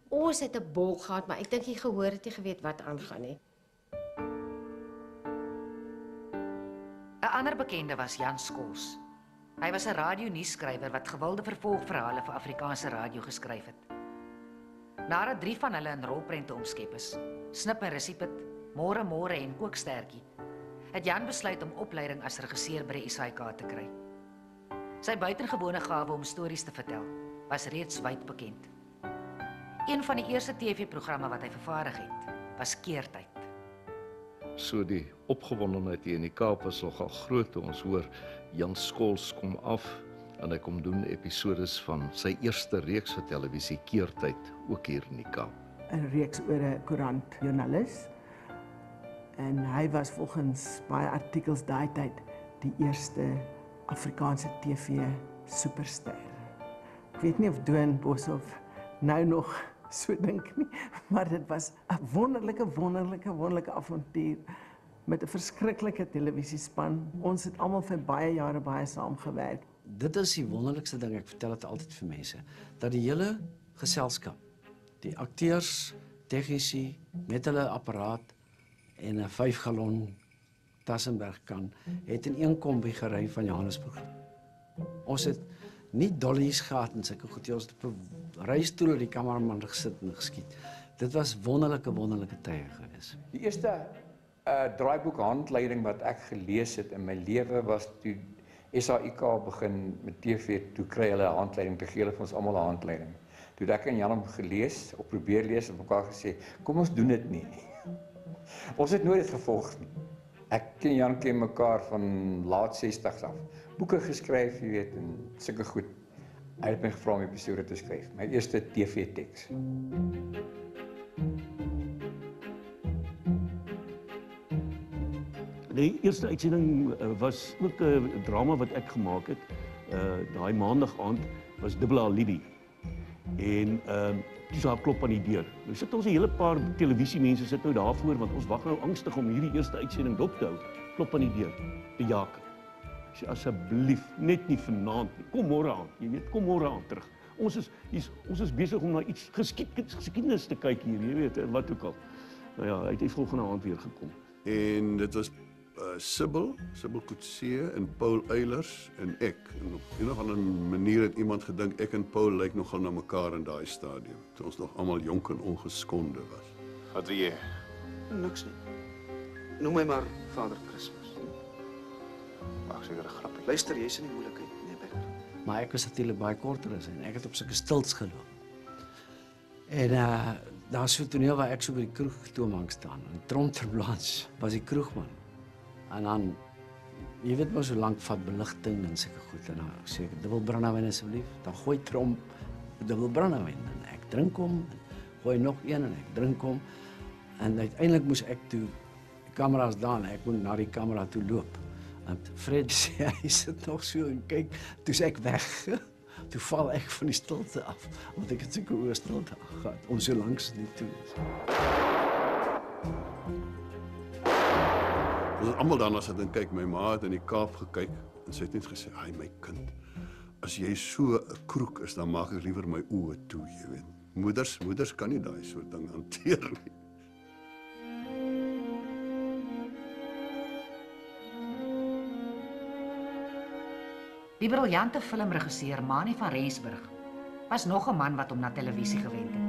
Ons het 'n bol gehad, maar ek dink jy gehoor het jy geweet wat aangaan nie. 'n Ander bekende was Jan Skols. Hy was 'n radionuusskrywer wat gewilde vervolgverhale vir Afrikaanse radio geskryf het. Nadat 3 van hulle in rolprente omskep is, Snip en Recipiet, Môre en Kookstertjie, het Jan besluit om opleiding as regisseur by die SAIK te kry. Sy buitengewone gawe om stories te vertel was reeds wyd bekend. Een van die eerste TV-programme wat hy vervaardig het, was Keertyd. So die opgewondenheid hier in die Kaap was nogal groot toe ons hoor Jan Skols kom af en hy kom doen episodes van sy eerste reeks vir televisie Keertyd, ook hier in die Kaap. 'n reeks oor 'n koerantjoernalis. En hy was volgens baie artikels daai tyd die eerste Afrikaanse TV superster. Ek weet nie of Doan Boshoff nou nog so dink nie, maar dit was 'n wonderlike avontuur met 'n verskriklike televisiespan. Ons het almal vir baie jare baie saamgewerk. Dit is die wonderlikste ding, ek vertel dit altyd vir mense, dat die hele geselskap, die akteurs, tegnici, met hulle apparaat en 'n 5 gallon Tassenberg kan, het in een kombi gery van Johannesburg. Ons het nie dollies gehad en sulke goed, ons het op 'n reistoel die kameraman gesit en geskiet. Dit was wonderlike tye gewees. Die eerste draaiboekhandleiding wat ek gelees het in my lewe was toe SAIK begin met TV, toe kry hulle 'n handleiding, toe gee hulle vir ons almal 'n handleiding. Toe ek en Jan hom gelees, of probeer lees, en mekaar gesê, kom ons doen dit nie. Ons het nooit dit gevolg nie. Ek en Jan ken mekaar van laat 60s af. Boeke geskryf, jy weet, en sulke goed. Hy het my gevra om 'n episode te skryf, my eerste TV-teks. Die eerste uitsending was ook 'n drama wat ek gemaak het. Daai maandag aand was dubbel alibi. En toe sou klop aan die deur. Nou sit ons 'n hele paar televisiemense sit nou daarvoor want ons wag nou angstig om hierdie eerste uitsending dop te hou. Klop aan die deur. Die jaker. Ek sê asseblief net nie vanaand nie. Kom môre aan. Jy weet, kom môre aan terug. Ons is besig om na iets geskiedenis te kyk hier, jy weet, wat ook al. Nou ja, hy het die volgende aand weer gekom. En dit was Sibyl Coetzee en Paul Eilers en ek. En op een of ander manier het iemand gedink ek en Paul lyk nogal na mekaar in daai stadium, toe ons nog almal jonk en ongeskonde was. Wat wil jy? Niks nie. Noem my maar Vader Christmas. Mag seker 'n grapie. Luister, jy's in die moeilikheid, nee Becker. Maar ek was natuurlik baie korter as hy en ek het op sulke stils geloop. En daar's so 'n toneel waar ek so by die kroeg toemank staan. En Tromterblans was die kroegman. En dan, jy weet maar so lank vat beligting en sulke goed. En dan sê ek, dubbel brandewyn asseblief. Dan gooi Trom dubbel brandewyn. En ek drink hom, en gooi nog een en ek drink hom. En uiteindelik moes ek toe, die kamera's daar, en ek moet na die kamera toe loop. En Fred sê, hy sit nog so en kyk, toe is ek weg. Toe val ek van die stilte af, want ek het sulke oor stilte gehad, om so langs nie toe. Ons het almal daarna sit en kyk, my ma het in die Kaap gekyk, en sy het net gesê, "Ai my kind, as jy so 'n kroek is, dan maak ek liewer my oë toe, jy weet. Moeders kan nie daai soort ding hanteer nie." Die briljante filmregisseur Manie van Rensburg was nog 'n man wat hom na televisie gewend het.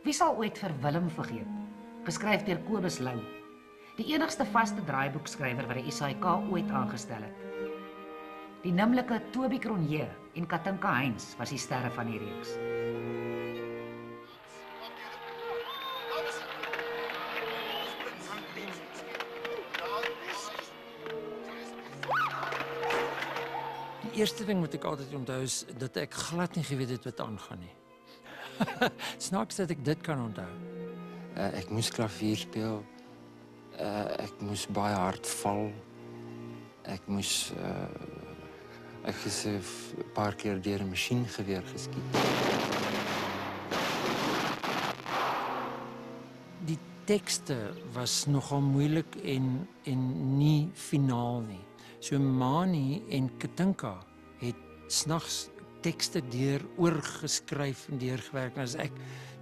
Wie sal ooit vir Willem vergeet? Geskryf deur Kobus Lou, die enigste vaste draaiboekskrywer wat die SAIK ooit aangestel het. Die nimmerlike Toby Cronje en Katinka Heinz was die sterre van die reeks. Die eerste ding wat ek altyd onthou is dat ek glad nie geweet het wat aangaan nie. Snaaks dat ek dit kan onthou. Ek moes klavier speel. Ek moes baie hard val. Ek moes ek is 'n paar keer deur 'n masjiengeweer geskiet. Die tekste was nogal moeilik en nie finaal nie. So Manie en Katinka het snags tekste oorgeskryf en deurgewerk. En as ek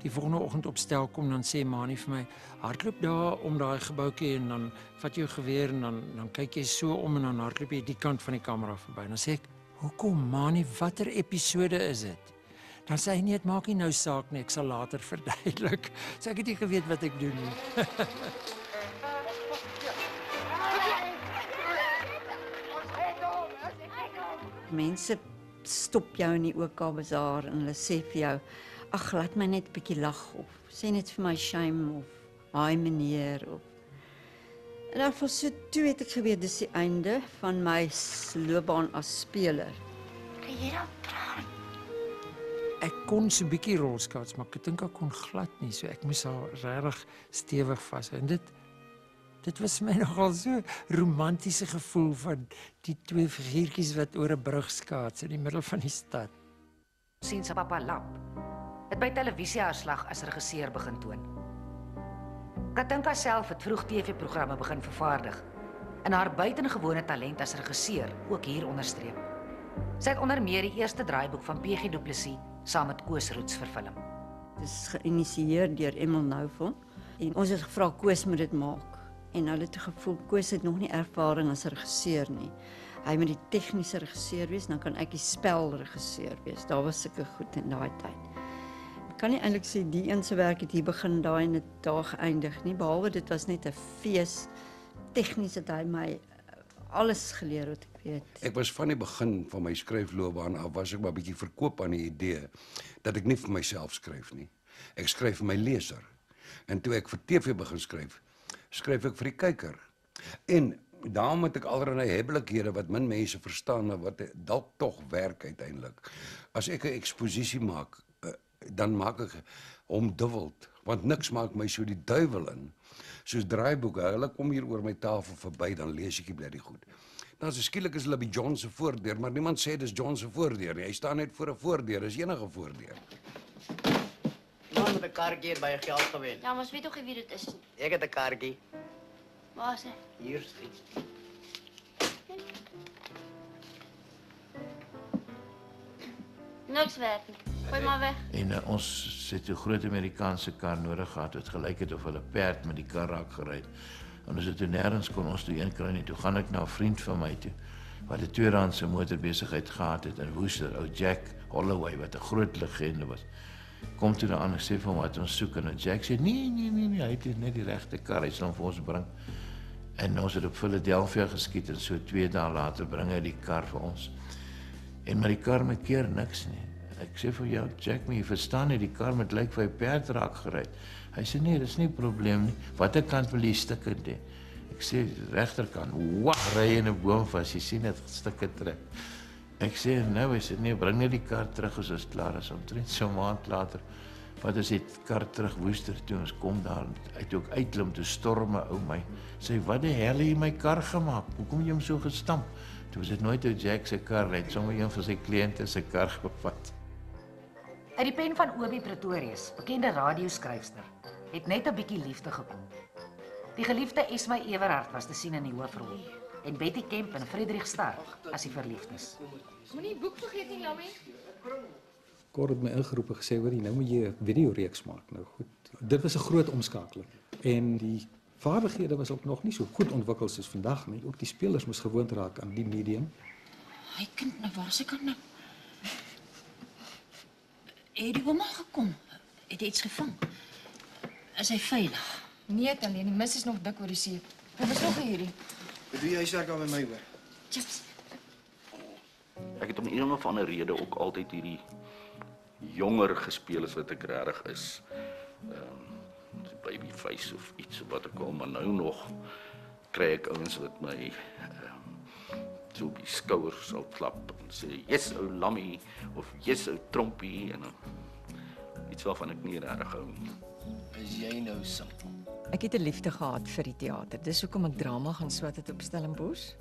die volgende oggend op stel kom, dan sê Manie vir my, hardloop daar om daai gebouetjie en dan vat jy jou geweer en dan kyk jy so om en dan hardloop jy die kant van die kamera verby. En dan sê ek, hoekom Manie, watter episode is dit? Dan sê hy, nee, het maak nie nou saak nie, ek sal later verduidelik. So ek het nie geweet wat ek doen nie. Mense stop jou in die OK Bazaar en hulle sê vir jou, ag, laat my net 'n bietjie lag of sê net vir my shame of haai meneer of. En dan vir so toe het ek geweet dis die einde van my loopbaan as speler. Kan jy dan praat? Ek kon so 'n bietjie rolskouts, maar Katinka kon glad nie, so ek moes haar regtig stewig vashou. En dit was my nogal so romantiese gevoel van die twee figuurtjies wat oor 'n brug skaats in die middel van die stad. Sien sy pappa Lap het by televisie haar slag as regisseur begin toon. Katinka self het vroeg TV-programme begin vervaardig en haar buitengewone talent as regisseur ook hier onderstreep. Sy het onder meer die eerste draaiboek van PG Du Plessis saam met Koos Roots verfilm. Dit is geïnisieer deur Emil Nouvel en ons het gevra Koos moet dit maak. En hulle het gevoel Koos het nog nie ervaring as regisseur nie. Hy moet die tegniese regisseur wees, dan kan ek die spelregisseur wees. Daar was sulke goed in daai tyd. Ek kan nie eintlik sê die een se werk het hier begin, daai en dit daar geëindig nie, behalwe dit was net 'n fees. Tegnies het hy my alles geleer wat ek weet. Ek was van die begin van my skryfloopbaan af was ek maar 'n bietjie verkoop aan die idee dat ek nie vir myself skryf nie. Ek skryf vir my leser. En toe ek vir TV begin skryf ek vir die kyker. En Daarom het ek allerlei hebblikhede wat min mense verstaan, maar wat dalk tog werk uiteindelik. As ek 'n eksposisie maak, dan maak ek hom dubbeld, want niks maak my so die duiwel in. Soos draaiboeke, hulle kom hier oor my tafel verby, dan lees ek die bly goed. Dan so skielik is hulle by John se voordeur, maar niemand sê dis John se voordeur nie. Hy staan net voor 'n voordeur, dis enige voordeur. Man met 'n kaartjie hier by geld gewen. Ja, maar ons weet toch nie wie dit is nie. Ek het 'n kaartjie. Waar is hy? Hier sien. Niks werk nie. Gooi maar weg. En ons het 'n groot Amerikaanse kar nodig gehad wat gelyk het of hulle perd met die kar raak gery het. En ons het toe nêrens kon ons toe een kry nie. Toe gaan ek na 'n vriend van my toe wat 'n tweedehandse motorbesigheid gehad het in Worcester, ou Jack Holloway wat 'n groot legende was. Kom toe aan en sê vir hom wat ons soek en Jack sê nee, hy het net die regte kar, hy sal hom vir ons bring. En ons het op Philadelphia geskiet en so 2 dae later bring hy die kar vir ons. En maar die kar met keer niks nie. Ek sê vir jou, Jack, maar jy verstaan nie, die kar met lyk vir 'n perd raak gery. Hy sê nee, dis nie 'n probleem nie. Watter kant wil jy stukke hê? Ek sê regterkant. Wag, ry in 'n boom vas, jy sien dit stukke trek. Ek sê nou, hy sê nee, bring net die kar terug as ons klaar is. Omtrent so 'n maand later, wat is die kar terug Worcester toe, ons kom daar uitklim, toe storm 'n ou my. Sê, wat die hel het jy my kar gemaak? Hoekom jy hom so gestamp? Toe was dit nooit ou Jack se kar, net sommer een van sy kliënte se kar gevat. Uit die pen van Obie Pretorius, bekende radioskryfster, het net 'n bietjie liefde gekom. Die geliefde Esme Everhard was te sien in die hoofrol en Betty Kemp en Friedrich Starr as die verliefdes. Moenie die boek vergeet nie, Lammie. Kort het my ingeroep en gesê, hoor, nou moet jy 'n videoreeks maak. Nou goed, dit was 'n groot omskakeling. En die vaardighede was ook nog nie so goed ontwikkel soos vandag nie. Ook die spelers moes gewoond raak aan die medium. Hy kind, nou waar is ek nou? Het die ouma gekom? Het hy iets gevang? Is hy veilig? Nee, Talie, die mis is nog dik oor die see. Hy was nog hierdie. Wat doe jy huiswerk aan by my hoor? Chips. Ek het om een of ander rede ook altyd hierdie jonger gespeel as wat ek regtig is. Babyface of iets wat ek al, maar nou nog kry ek ouens wat my so op die skouers sal klap en sê, yes, ou Lammie, of yes, ou Trompie, en iets waarvan ek nie regtig hou nie. Is jy nou simpel? Ek het 'n liefde gehad vir die teater. Dis hoekom ek drama gaan swat het op Stellenbosch.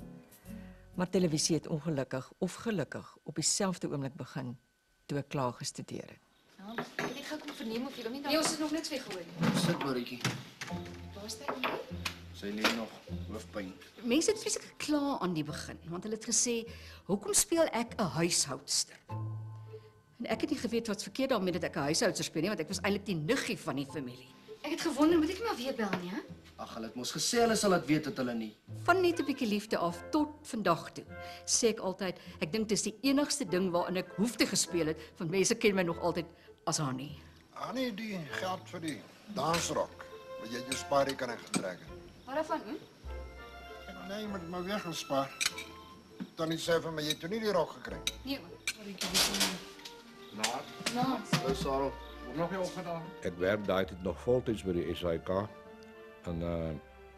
Maar televisie het ongelukkig of gelukkig op dieselfde oomblik begin toe ek klaar gestudeer het. Ja, ek het gou kom verneem of jy hom nie daar. Nee, ons het nog niks weggehoor nie. Sit Maritjie. Waar is hy? Sy lê nog hoofpyn. Mense het vreeslik gekla aan die begin, want hulle het gesê, "Hoekom speel ek 'n huishoudster?" En ek het nie geweet wat's verkeerd daarmee dat ek 'n huishoudster speel nie, want ek was eintlik die nuggie van die familie. Ek het gewonder, moet ek maar weer bel nie, hè? Ag, hulle het mos gesê hulle sal dit weet dat hulle nie. Van net 'n bietjie liefde af tot vandag toe. Sê ek altyd, ek dink dis die enigste ding waarin ek hoef te gespeel het, want mense ken my nog altyd as Annie. Annie, die geld vir die dansrok wat jy jou spaarrekening getrek het. Waarvan, hm? Nee, jy moet maar weer gaan spaar. Dan nie sê vir my jy het toe nie die rok gekry. Nee, Nou, Sarah, hoe nog jy opgedaan? Ek werk daai tyd nog voltyds by die SAIK en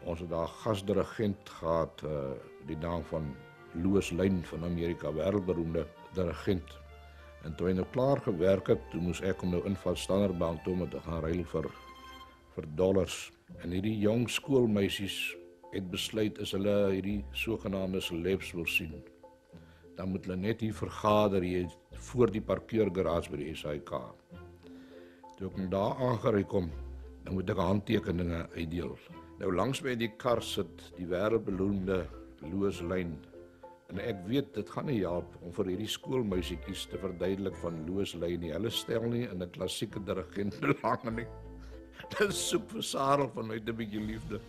ons het daar gasdirigent gehad, die naam van Louis Lyn van Amerika, wêreldberoemde dirigent. En toe hy nou klaar gewerk het, toe moes ek hom nou inval Standardbank toe om te gaan ruil vir dollars. En hierdie jong skoolmeisies het besluit as hulle hierdie sogenaamde celebs wil sien, dan moet hulle net hier vergader hier voor die parkeergarage by die SAIK. Toe ek daar aangery kom, dan moet ek handtekeninge uitdeel. Nou langs by die kar sit die wêreldberoemde Louis Lyn. En ek weet dit gaan nie help om vir hierdie skoolmeisietjies te verduidelik van Louis Lyn nie. Hulle stel nie in 'n klassieke dirigent belang nie. Dit soek vir Sarel vanuit 'n bietjie liefde.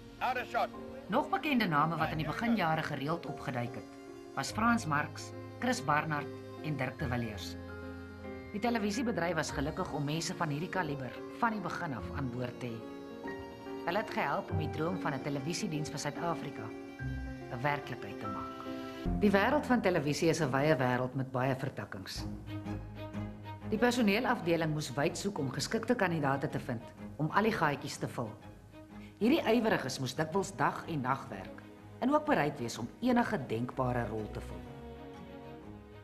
Nog bekende name wat in die beginjare gereeld opgeduik het, was Frans Marx, Chris Barnard en Dirk de Villiers. Die televisiebedryf was gelukkig om mense van hierdie kaliber van die begin af aan boord te hê. Hulle het gehelp om die droom van 'n televisiediens vir Suid-Afrika 'n werklikheid te maak. Die wêreld van televisie is 'n wye wêreld met baie vertakkings. Die personeelafdeling moes wyd soek om geskikte kandidaate te vind om al die gaatjies te vul. Hierdie ywerig moes dikwels dag en nag werk. en ook bereid wees om enige denkbare rol te vul.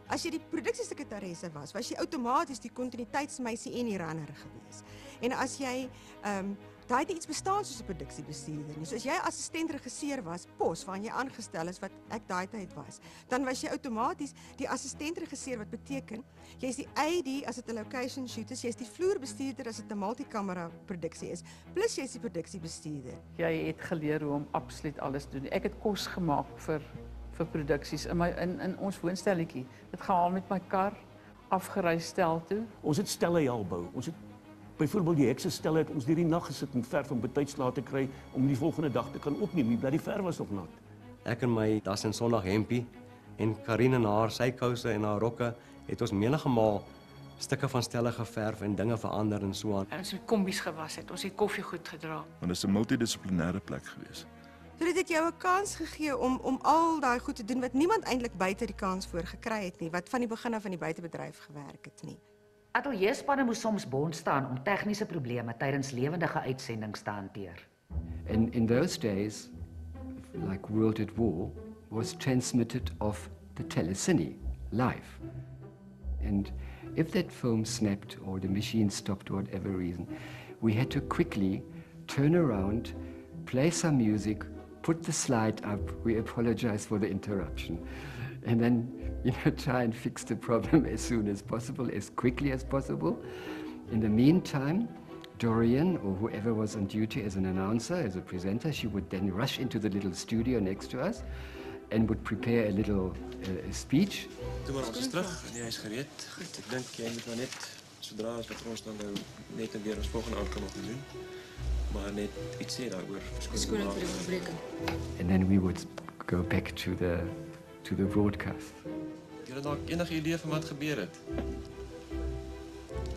As jy die produksiesekretaresse was jy outomaties die kontinuïteitsmeisie en die runner gewees. En as jy daai het iets bestaan soos 'n produksiebestuurder nie. So as jy assistent-regisseur was, pos waarin jy aangestel is wat ek daai tyd was, dan was jy outomaties die assistent-regisseur wat beteken jy's die AD as dit 'n location shoot is, jy's die vloerbestuurder as dit 'n multikamera produksie is, plus jy's die produksiebestuurder. Jy het geleer hoe om absoluut alles te doen. Ek het kos gemaak vir produksies in ons woonstelletjie. Dit gaan al met my kar afgery stel toe. Ons het stelle herbou. Ons het byvoorbeeld die heksestelle het ons deur die nag gesit en verf om betyds laat te kry om die volgende dag te kan opneem. Die verf was nog nat. Ek en my das en Sondag hempie en Karine en haar sykouse en haar rokke het ons menige maal stukke van stelle geverf en dinge verander en so aan. Ons het kombies gewas het, ons het koffiegoed gedra. Want dit is 'n multidissiplinêre plek gewees. So dit het jou 'n kans gegee om al daai goed te doen wat niemand eintlik buite die kans voor gekry het nie, wat van die begin af in die buitebedryf gewerk het nie. Ateljeespanne moes soms bond staan om tegniese probleme tydens lewendige uitsendings te hanteer. In those days, like World at War, was transmitted off the telecine live. And if that film snapped or the machine stopped, whatever reason, we had to quickly turn around, play some music, put the slide up, we apologize for the interruption, and then try and fix the problem as soon as possible, as quickly as possible. In the meantime, Dorian, or whoever was on duty as an announcer, as a presenter, she would then rush into the little studio next to us and would prepare a little speech. Toe maar ons is terug en jy is gereed. Goed, ek dink jy moet maar net, sodra as wat ons dan nou net weer ons volgende aankondiging doen, maar net iets sê daaroor. Verskoning vir die onderbreking. And then we would go back to the broadcast. Jy het dalk enige idee van wat gebeur het?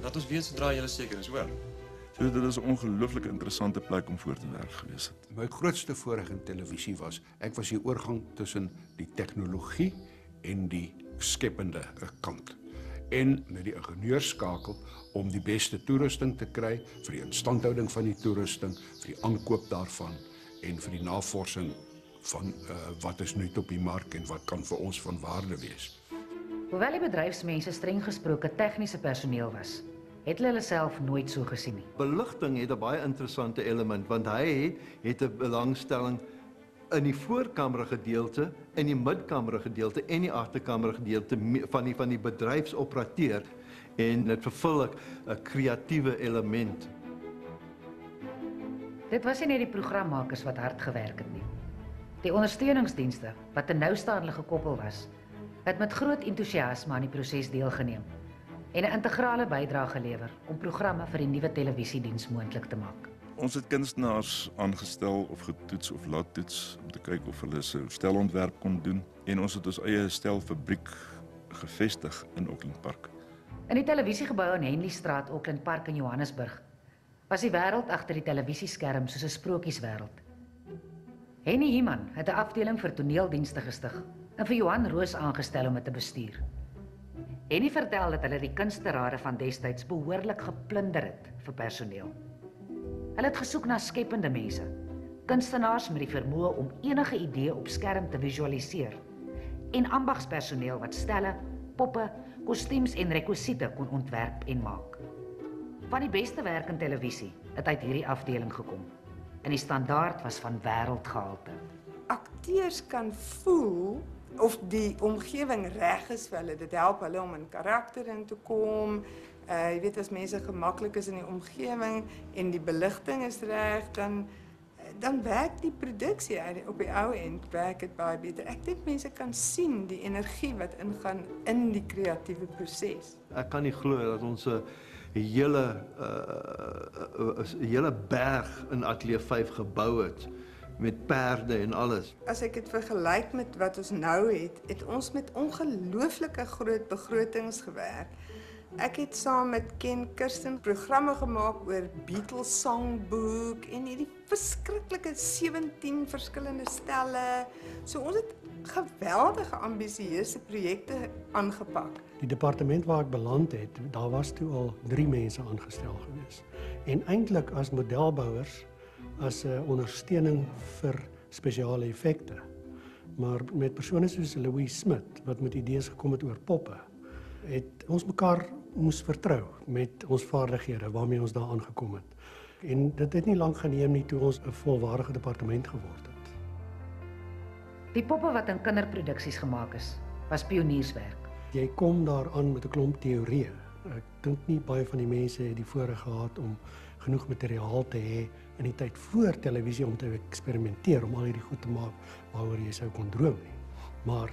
Laat ons weet sodra jy seker is, hoor. So dit is 'n ongelooflike interessante plek om voor te werk gewees het. My grootste voorreg in televisie was, ek was die oorgang tussen die tegnologie en die skepende kant. En met die ingenieurskakel om die beste toerusting te kry vir die instandhouding van die toerusting, vir die aankoop daarvan en vir die navorsing van wat is nuut op die mark en wat kan vir ons van waarde wees. Hoewel die bedryfsmense streng gesproke tegniese personeel was, het hulle self nooit so gesien nie. Beligting het 'n baie interessante element want hy het 'n belangstelling in die voorkamera gedeelte, in die midkamera gedeelte en die agterkamera gedeelte van die bedryfsoperateur en dit vervul 'n kreatiewe element. Dit was nie net die programmakers wat hard gewerk het nie. Die ondersteuningsdienste wat te nou aan hulle gekoppel was, het met groot entoesiasme aan die proses deelgeneem en 'n integrale bydrae gelewer om programme vir die nuwe televisiediens moontlik te maak. Ons het kunstenaars aangestel of getoets of laat toets om te kyk of hulle se stelontwerp kon doen en ons het ons eie stelfabriek gevestig in Auckland Park. In die televisiegebou in Henley Straat, Auckland Park in Johannesburg, was die wêreld agter die televisieskerm soos 'n sprokieswêreld. Henny Heeman het 'n afdeling vir toneeldienste gestig en vir Johan Roos aangestel om dit te bestuur. Henny vertel dat hulle die kunsterade van destyds behoorlik geplunder het vir personeel. Hulle het gesoek na skepende mense, kunstenaars met die vermoë om enige idee op skerm te visualiseer en ambagspersoneel wat stelle, poppe, kostuums en rekwisiete kon ontwerp en maak. Van die beste werk in televisie het uit hierdie afdeling gekom en die standaard was van wêreldgehalte. Akteurs kan voel of die omgewing reg is vir hulle. Dit help hulle om in karakter in te kom. Jy weet, as mense gemaklik is in die omgewing en die beligting is reg, dan werk die produksie op die ou end werk dit baie beter. Ek dink mense kan sien die energie wat ingaan in die kreatiewe proses. Ek kan nie glo dat ons 'n hele berg in Ateljee 5 gebou het met perde en alles. As ek dit vergelyk met wat ons nou het ons met ongelooflike groot begrotings gewerk. Ek het saam met Ken Kirsten programme gemaak oor Beatles Songbook en hierdie verskriklike 17 verskillende stelle. So ons het geweldige ambisieuse projekte aangepak. Die departement waar ek beland het, daar was toe al 3 mense aangestel gewees. En eintlik as modelbouers, as 'n ondersteuning vir spesiale effekte, Maar met persone soos Louis Smit, wat met idees gekom het oor poppe, het ons mekaar moes vertrou met ons vaardighede waarmee ons daar aangekom het. En dit het nie lank geneem nie toe ons 'n volwaardige departement geword het. Die poppe wat in kinderproduksies gemaak is, was pionierswerk. Jy kom daaraan met 'n klomp teorieë. Ek dink nie baie van die mense het die voorreg gehad om genoeg materiaal te hê in die tyd voor televisie om te eksperimenteer, om al hierdie goed te maak waaroor jy sou kon droom nie. Maar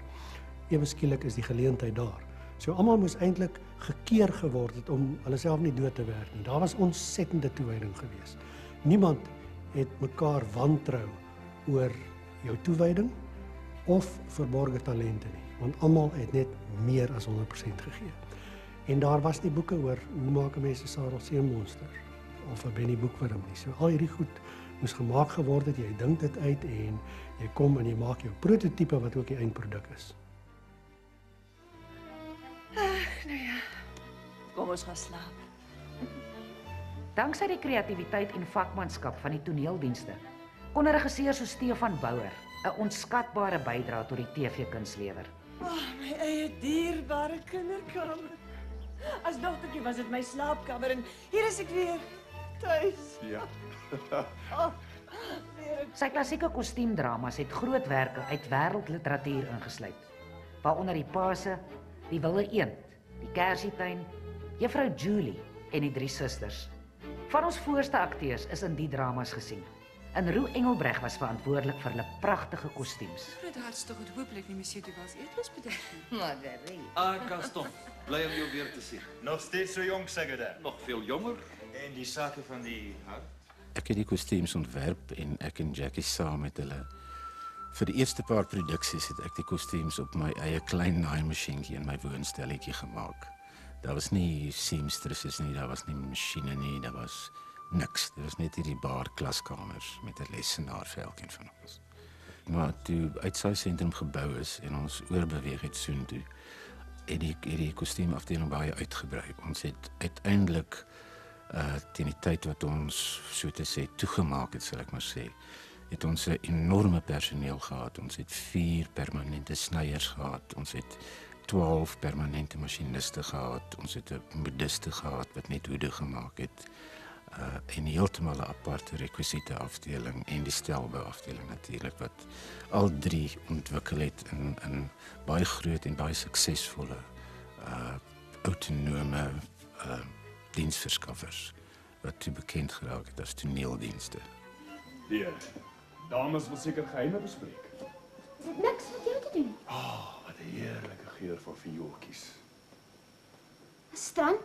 ewe skielik is die geleentheid daar. So almal moes eintlik gekeer geword het om hulle self nie dood te werk nie. Daar was ontsettende toewyding geweest. Niemand het mekaar wantrou oor jou toewyding of verborgde talente nie, want almal het net meer as 100% gegee. En daar was nie boeke oor hoe maak 'n mens 'n Sarel Seemonster of 'n Benny Boekwurm nie. So al hierdie goed moes gemaak geword het, jy dink dit uit en jy kom en jy maak jou prototipe wat ook die eindproduk is. Nou ja, kom ons gaan slaap. Danksy die kreatiwiteit en vakmanskap van die toneeldienste, kon 'n regisseur soos Stefan Bouwer 'n onskatbare bydrae tot die TV-kuns lewer. My eie dierbare kinderkamer. As dogtertjie was dit my slaapkamer en hier is ek weer tuis. Ja. Sy klassieke kostuumdramas het groot werke uit wêreldliteratuur ingesluit, waaronder die Pase, die Wilde Eend, die Kersietuin, Juffrou Julie en die Drie Susters. Van ons voorste akteurs is in die dramas gesien. En Roe Engelbreg was verantwoordelik vir hulle pragtige kostuums. Groot hartstog het hopelik nie monsieur Duval's eetlus bedek nie. Marguerite. Gaston, bly om jou weer te sien. Nog steeds so jong, Sagada. Nog veel jonger. En die sake van die hart? Ek het die kostuums ontwerp en ek en Jackie saam met hulle. Vir die eerste paar produksies het ek die kostuums op my eie klein naaimasjienkie in my woonstelletjie gemaak. Daar was nie seamstresses nie, daar was nie masjiene nie, daar was niks. Dit was net hierdie bar klaskamers met 'n lesenaar vir elkeen van ons. Maar toe uitsaai-sentrum gebou is en ons oorbeweeg het soontoe, het die kostuumafdeling baie uitgebrei. Ons het uiteindelik teen die tyd wat ons so te sê toegemaak het, sal ek maar sê, het ons 'n enorme personeel gehad. Ons het 4 permanente snyers gehad. Ons het 12 permanente masjiniste gehad. Ons het 'n modiste gehad wat net hoede gemaak het. En heeltemal 'n aparte rekwisiete afdeling en die stelbouafdeling natuurlik wat al 3 ontwikkel het in baie groot en baie suksesvolle autonome diensverskaffers wat toe bekend geraak het as toneeldienste. Die dames wil seker geheime bespreek. Is dit niks met jou te doen? Wat 'n heerlike geur van viooltjies. Strand?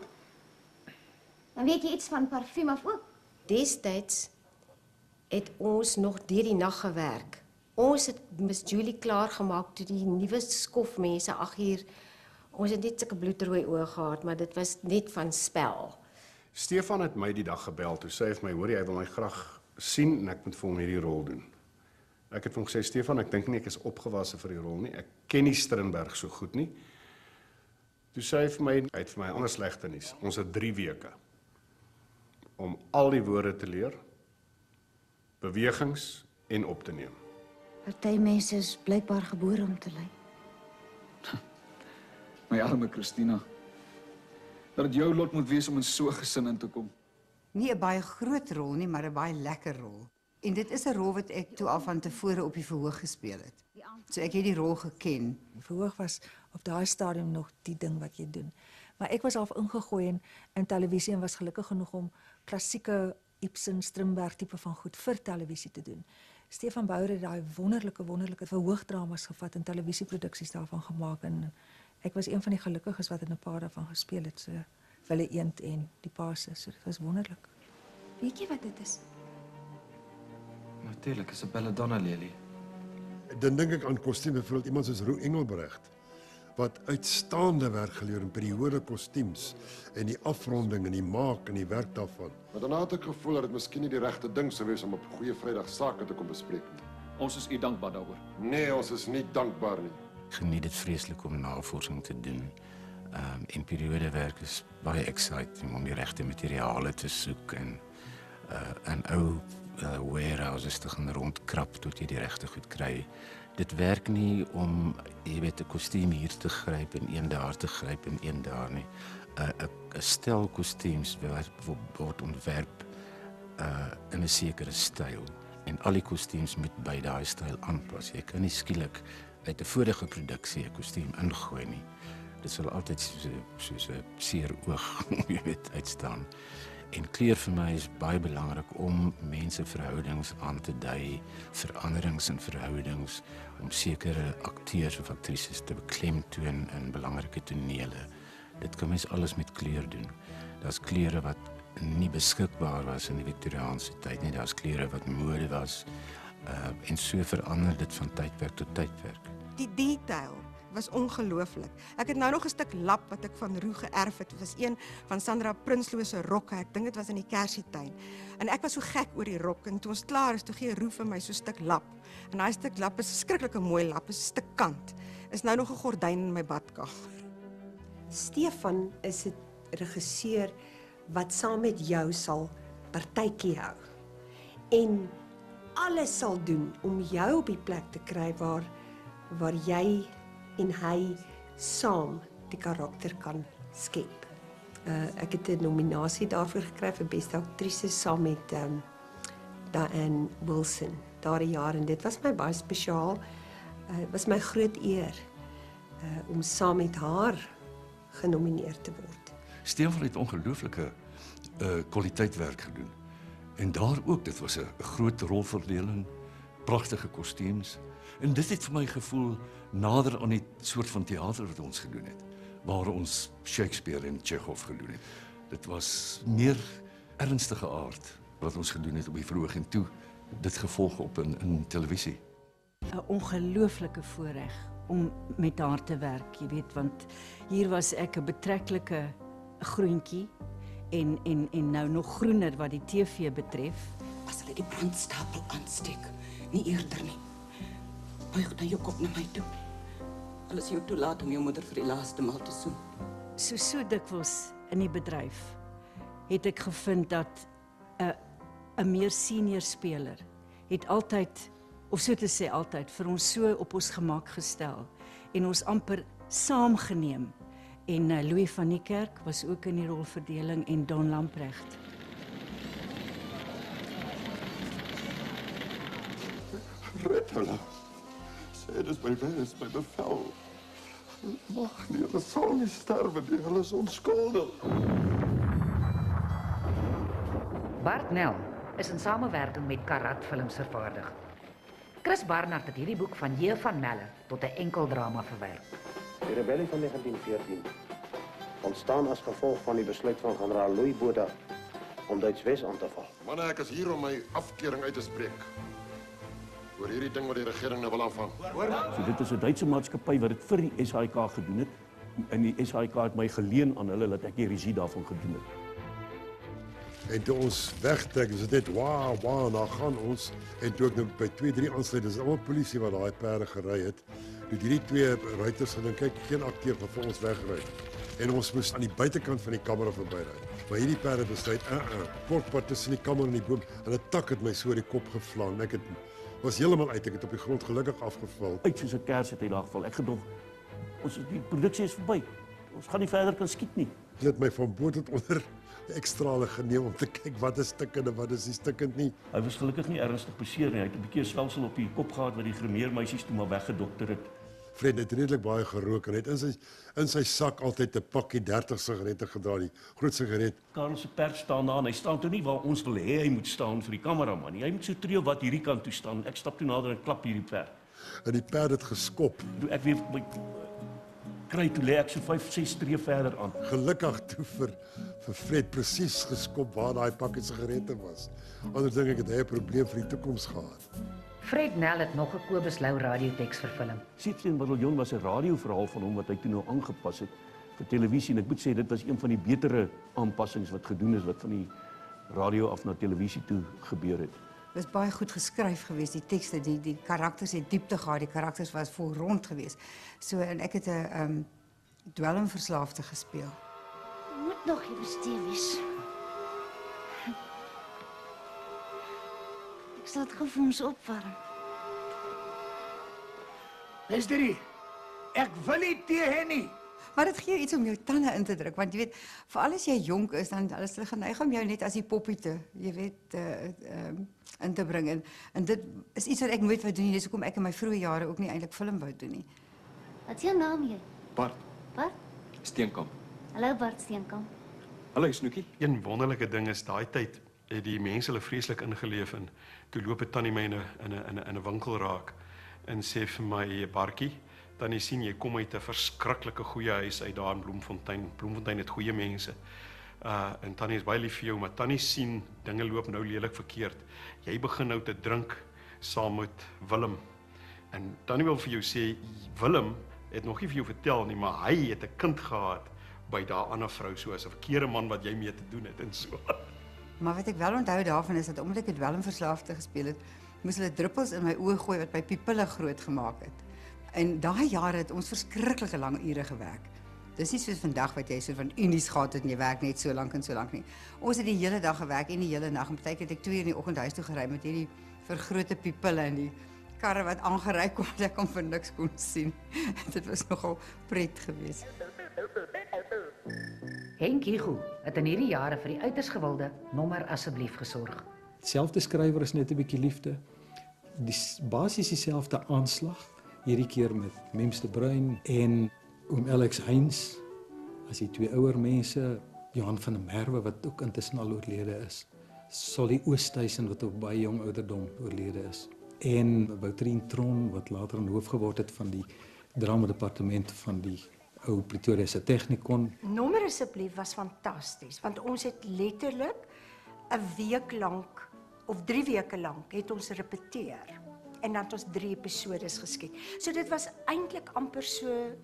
Dan weet jy iets van parfuum of ook? Destyds het ons nog deur die nag gewerk. Ons het Miss Julie klaargemaak toe die nuwe skofmense 8uur. Ons het net sulke bloedrooi oë gehad, maar dit was net van spel. Stefan het my die dag gebel toe sê hy vir my, hoor jy, hy wil my graag sien en ek moet vir hom hierdie rol doen. Ek het vir hom gesê, Stefan, ek dink nie ek is opgewasse vir die rol nie. Ek ken nie Strindberg so goed nie. Toe sê hy vir my, hy het vir my ander slegte nuus. Ons het 3 weke om al die woorde te leer, bewegings en op te neem. Party mense is blykbaar gebore om te ly. My arme Christina. Dat dit jou lot moet wees om in so 'n gesin in te kom. Nie 'n baie groot rol nie, maar 'n baie lekker rol. En dit is 'n rol wat ek toe al van tevore op die verhoog gespeel het. So ek het die rol geken. Die verhoog was op daai stadium nog die ding wat jy doen. Maar ek was al ingegooi in televisie en was gelukkig genoeg om klassieke Ibsen, Strindberg tipe van goed vir televisie te doen. Stefan Bouwer het daai wonderlike verhoogdramas gevat en televisieproduksies daarvan gemaak en ek was een van die gelukkiges wat in 'n paar daarvan gespeel het, so Wilde Eend en die Pase, so dit was wonderlik. Weet jy wat dit is? Natuurlik, is 'n belladonna lelie. Dan dink ek aan kostuums, byvoorbeeld iemand soos Roe Engelbregt wat uitstaande werk gelewer in periode kostuums en die afronding en die maak en die werk daarvan. Maar daarna het ek gevoel dat dit miskien nie die regte ding sou wees om op 'n goeie Vrydag sake te kom bespreek nie. Ons is u dankbaar daaroor. Nee, ons is nie dankbaar nie. Ek geniet dit vreeslik om navorsing te doen. En periodewerk is baie exciting om die regte materiale te soek en ou warehouses te gaan rondkrap tot jy die regte goed kry. Dit werk nie om, jy weet, 'n kostuum hier te gryp en een daar te gryp en een daar nie. 'n Stel kostuums word ontwerp in 'n sekere styl en al die kostuums moet by daai styl aanpas. Jy kan nie skielik uit 'n vorige produksie 'n kostuum ingooi nie. Dit sal altyd soos 'n seer oog, jy weet, uitstaan. En kleur vir my is baie belangrik om menseverhoudings aan te dui, veranderings in verhoudings, om sekere akteurs of aktrises te beklemtoon in belangrike tonele. Dit kan mens alles met kleur doen. Daar's kleure wat nie beskikbaar was in die Victoriaanse tyd nie, daar's kleure wat mode was, en so verander dit van tydperk tot tydperk. Die detail was ongelooflik. Ek het nou nog 'n stuk lap wat ek van Roe geërf het. Dit was een van Sandra Prinsloo se rokke. Ek dink dit was in die Kersietuin. En ek was so gek oor die rok en toe ons klaar is, toe gee Roe vir my so 'n stuk lap. En daai stuk lap is 'n skrikkelike mooi lap, is 'n stuk kant. Is nou nog 'n gordyn in my badkamer. Stefan is 'n regisseur wat saam met jou sal partytjie hou. En alles sal doen om jou op die plek te kry waar jy en hy saam die karakter kan skep. Ek het 'n nominasie daarvoor gekry vir beste aktrise saam met Diane Wilson daardie jaar en dit was my baie spesiaal. Dit was my groot eer om saam met haar genomineer te word. Stefan het ongelooflike kwaliteitwerk gedoen. En daar ook, dit was 'n groot rolverdeling, pragtige kostuums. En dit het vir my gevoel nader aan die soort van teater wat ons gedoen het, waar ons Shakespeare en Chekhov gedoen het. Dit was meer ernstige aard wat ons gedoen het op die verhoog en toe dit gevolg op in televisie. 'n Ongelooflike voorreg om met haar te werk, jy weet, want hier was ek 'n betreklike groentjie en nou nog groener wat die TV betref. As hulle die brandstapel aansteek, nie eerder nie. Buig dan jou kop na my toe. Hulle is jou toelaat om jou moeder vir die laaste maal te soen. So dikwels in die bedryf het ek gevind dat 'n meer senior speler het altyd, of so te sê altyd, vir ons so op ons gemak gestel en ons amper saamgeneem. En Louis van Niekerk was ook in die rolverdeling en Don Lamprecht. Red hulle. Sê dis my wens, my bevel. Mag nie, hulle sal nie sterwe nie, hulle is onskuldig. Bart Nel is in samewerking met Karat Films vervaardig. Chris Barnard het hierdie boek van J. van Melle tot 'n enkeldrama verwerk. Die rebellie van 1914 ontstaan as gevolg van die besluit van generaal Louis Botha om Duits-Wes aan te val. Manne, ek is hier om my afkeuring uit te spreek oor hierdie ding wat die regering nou wil aanvang. So dit is 'n Duitse maatskappy wat dit vir die SAIK gedoen het en die SAIK het my geleen aan hulle dat ek die regie daarvan gedoen het. En toe ons wegtrek, is dit net wow, daar gaan ons. En toe ek nou by 2-3 aansluit, is almal polisie wat daai perde gery het. Toe hierdie twee ruiters gedink, kyk, geen akteur gaan vir ons wegry. En ons moes aan die buitekant van die kamera verbyry. Maar hierdie perde besluit, kort pad tussen die kamer en die boom, en 'n tak het my so oor die kop gevlaan. Ek was heeltemal uit, ek het op die grond gelukkig afgeval. Uit soos 'n kers het hy daar geval. Ek gedog, die produksie is verby. Ons gaan nie verder kan skiet nie. Hulle het my van bo tot onder ekstrale geneem om te kyk wat is stikkend en wat is nie stikkend nie. Hy was gelukkig nie ernstig beseer nie. Hy het 'n bietjie swelsel op die kop gehad wat die grimeermeisies toe maar weggedokter het. Fred het redelik baie gerook en het in sy sak altyd 'n pakkie 30 sigarette gedra, die groot sigaret. Karel se perd staan daar en hy staan toe nie waar ons wil hê hy moet staan vir die kameraman nie. Hy moet so tree wat hierdie kant toe staan. Ek stap toe nader en klap hierdie perd. En die perd het geskop. Toe ek weer kry toe lê ek so 5-6 streë verder aan. Gelukkig toe vir Fred presies geskop waar daai pakkie sigarette was. Anders dink ek het hy 'n probleem vir die toekoms gehad. Fred Nel het nog 'n Kobus Lou radioteks vervilm. 17 Bataljon was 'n radioverhaal van hom wat hy toe nou aangepas het vir televisie en ek moet sê dit was een van die betere aanpassings wat gedoen is wat van die radio af na televisie toe gebeur het. Dit was baie goed geskryf geweest, die tekste, die karakters het diepte gehad, die karakters was vol rond geweest. So en ek het 'n dwelmverslaafde gespeel. Moet nog hier besteen wees. Ek sal dit gou vir ons opwarm. Luister hier. Ek wil nie tee hê nie. Maar dit gee iets om jou tande in te druk, want jy weet, veral as jy jonk is, dan is hulle geneig om jou net as die poppie te, jy weet, in te bring. En dit is iets wat ek nooit wou doen nie, dis hoekom ek in my vroeë jare ook nie eintlik film wou doen nie. Wat is jou naam jy? Bart. Bart? Steenkamp. Hallo Bart Steenkamp. Hallo Snoekie. Een wonderlike ding is daai tyd het die mense hulle vreeslik ingeleef en toe loop 'n tannie my in 'n winkel raak en sê vir my Bartjie, tannie sien jy kom uit 'n verskriklike goeie huis uit daar in Bloemfontein. Bloemfontein het goeie mense. En tannie is baie lief vir jou, maar tannie sien dinge loop nou lelik verkeerd. Jy begin nou te drink saam met Willem. En tannie wil vir jou sê Willem het nog nie vir jou vertel nie, maar hy het 'n kind gehad by daai ander vrou, so as 'n verkeerde man wat jy mee te doen het en so. Maar wat ek wel onthou daarvan is dat omdat ek het Dwelmverslaafde gespeel het, moes hulle druppels in my oë gooi wat my pupille groot gemaak het. En daai jare het ons verskriklike lang ure gewerk. Dis nie soos vandag wat jy so van unies gehad het en jy werk net so lank en so lank nie. Ons het die hele dag gewerk en die hele nag. En partykeer het ek 2 uur in die oggend huis toe gery met hierdie vergrote pupille en die karre wat aangery kom dat ek hom vir niks kon sien. Dit was nogal pret geweest. Henk Hugo het in hierdie jare vir die uiters gewilde Nommer asseblief gesorg. Selfde skrywer is net 'n bietjie liefde. Basies dieselfde aanslag, hierdie keer met Mems de Bruin en oom Alex Heinz, as die 2 ouer mense, Johan van der Merwe wat ook intussen al oorlede is, Solly Oosthuizen wat op baie jong ouderdom oorlede is, en Wouterien Tron wat later in hoof geword het van die drama-departement van die ou Pretoria se Technikon. Nommer asseblief was fantasties, want ons het letterlik 'n week lank of 3 weke lank het ons repeteer en dan het ons 3 episodes geskiet. So dit was eintlik amper so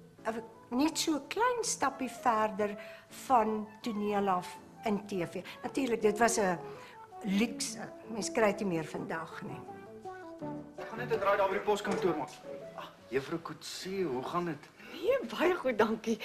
net so 'n klein stappie verder van toneel af in TV. Natuurlik, dit was 'n luukse. Mens kry dit nie meer vandag nie. Ek gaan net 'n draai daar by die poskantoor maak. Juffrou Kutsie, hoe gaan dit? Nee, baie goed, dankie.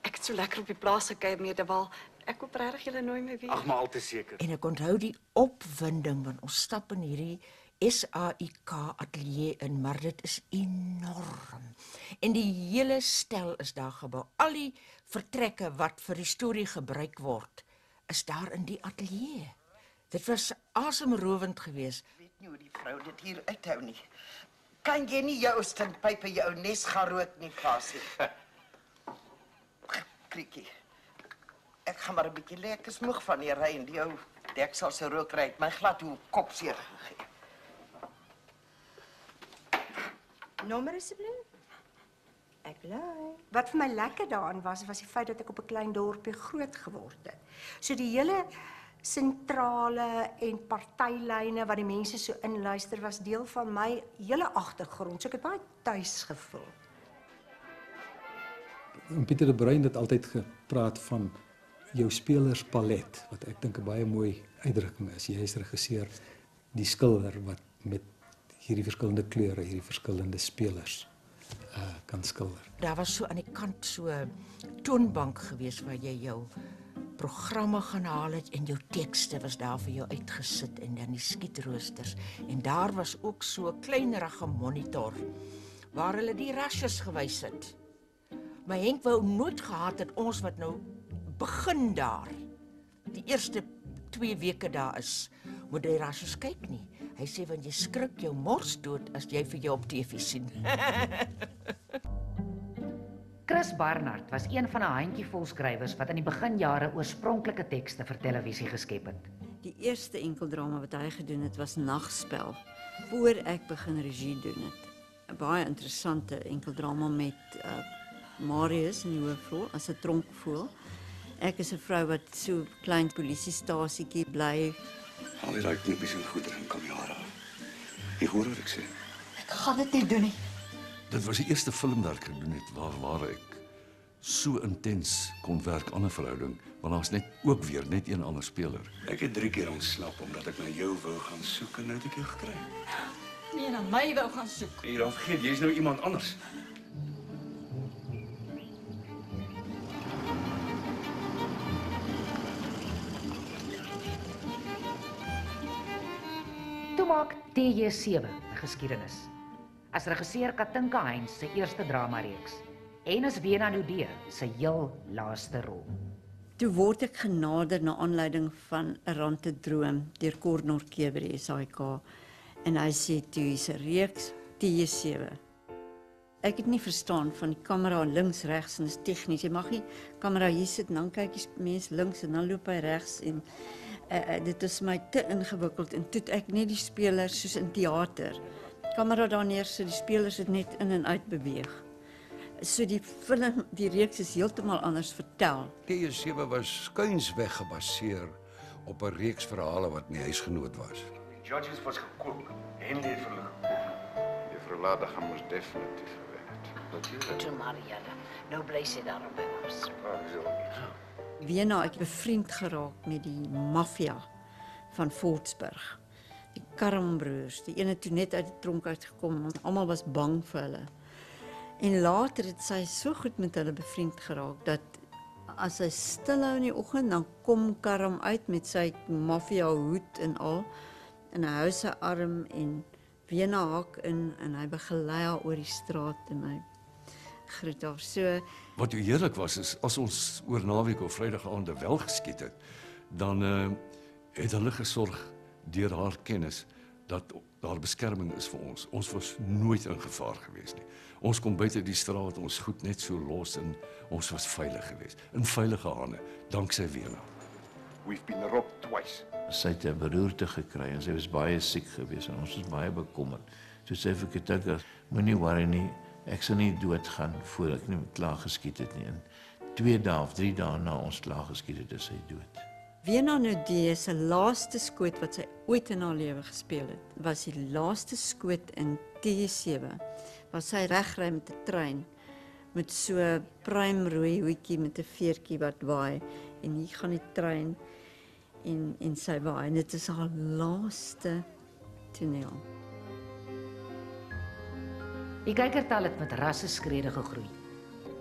Ek het so lekker op die plaas gekuier met Dewal. Ek hoop regtig julle nooi my weer. Ag, maar al te seker. En ek onthou die opwinding want ons stap in hierdie SAIK ateljee in, maar dit is enorm. En die hele stel is daar gebou. Al die vertrekke wat vir die storie gebruik word, is daar in die ateljee. Dit was asemrowend geweest. Ek weet nie hoe die vrou dit hier uithou nie. Kan jy nie jou stintpype jou nes gaan rook nie, Kasie? Kriekie. Ek gaan maar 'n bietjie lê, ek is moeg van die ry en die ou deksel se rookry het my glad hoe kopseer gegee. Nommer asseblief. Ek bly. Wat vir my lekker daaraan was die feit dat ek op 'n klein dorpie groot geword het. So die hele sentrale en partylyne wat die mense so inluister was deel van my hele agtergrond. So ek het baie tuis gevoel. Pieter de Bruin het altyd gepraat van jou spelerspalet, wat ek dink 'n baie mooi uitdrukking is. Jy is regisseur, die skilder wat met hierdie verskillende kleure, hierdie verskillende spelers kan skilder. Daar was so aan die kant so 'n toonbank geweest waar jy jou programme gaan haal het en jou tekste was daar vir jou uitgesit en dan die skietroosters. En daar was ook so 'n kleinerige monitor waar hulle die rasjes gewys het. Maar Henk wou nooit gehad het ons wat nou begin daar. Die eerste 2 weke daar is, moet die rasjes kyk nie. Hy sê want jy skrik jou mors dood as jy vir jou op TV sien. Chris Barnard was een van 'n handjievol skrywers wat in die beginjare oorspronklike tekste vir televisie geskep het. Die eerste enkeldrama wat hy gedoen het was Nagspel, voor ek begin regie doen het. 'n Baie interessante enkeldrama met Marius in die hoofrol as 'n tronkvoël. Ek is 'n vrou wat so klein polisiestasietjie bly. Al die daai knippies en goeder en kom jare af. Jy hoor wat ek sê? Ek gaan dit nie doen nie. Dit was die eerste film wat ek gedoen het waar ek so intens kon werk aan 'n verhouding, want daar's net ook weer net een ander speler. Ek het 3 keer ontsnap omdat ek na jou wou gaan soek en nou het ek jou gekry. Nee, na my wou gaan soek. En dan vergeet jy's nou iemand anders. Toe maak TJ7 'n geskiedenis. as regisseur Katinka Heinz se eerste dramareeks en is Wena Nudee se heel laaste rol. Toe word ek genader na aanleiding van 'n rante droom deur Cor Keer by die SAIK en hy sê toe hier's 'n reeks T7. Ek het nie verstaan van die kamera links regs en dis tegnies. Jy mag nie kamera hier sit en dan kyk die mens links en dan loop hy regs en dit is my te ingewikkeld en toe ek net die spelers soos in teater. Kamera daar neer sit, die spelers het net in en uit beweeg. So die film, die reeks is heeltemal anders vertel. T7 was skuinsweg gebaseer op 'n reeks verhale wat in die huisgenoot was. Die judges was gekook en die verlig. Die verlade gaan ons definitief werk. Natuurlijk. Toe Marielle, nou bly sy daar by ons. Wena het bevriend geraak met die maffia van Fortsburg. Die Karmbroers, die ene toe net uit die tronk uitgekom, want almal was bang vir hulle. En later het sy so goed met hulle bevriend geraak dat as hy stilhou in die oggend, dan kom Karm uit met sy maffia hoed en al en hy hou sy arm en Wena haak in en hy begelei haar oor die straat en hy groet haar. So Wat heerlik was is as ons oor naweek of Vrydag aande wel geskiet het, dan het hulle gesorg deur haar kennis dat daar beskerming is vir ons. Ons was nooit in gevaar gewees nie. Ons kom buite die straat, ons goed net so los en ons was veilig geweest. In veilige hande, danksy Wena. We've been robbed twice. Sy het 'n beroerte gekry en sy was baie siek geweest en ons was baie bekommerd. So sê vir Katinka, moenie worry nie, ek sal nie doodgaan voor ek nie klaar geskiet het nie. En 2 dae of 3 dae na ons klaar geskiet het, is sy dood. Wena Nudee se laaste skoot wat sy ooit in haar lewe gespeel het, was die laaste skoot in T7, waar sy regry met 'n trein, met so 'n prime rooi hoedjie met 'n veertjie wat waai, en hier gaan die trein, en sy waai, en dit is haar laaste toneel. Die kykertal het met rasseskrede gegroei.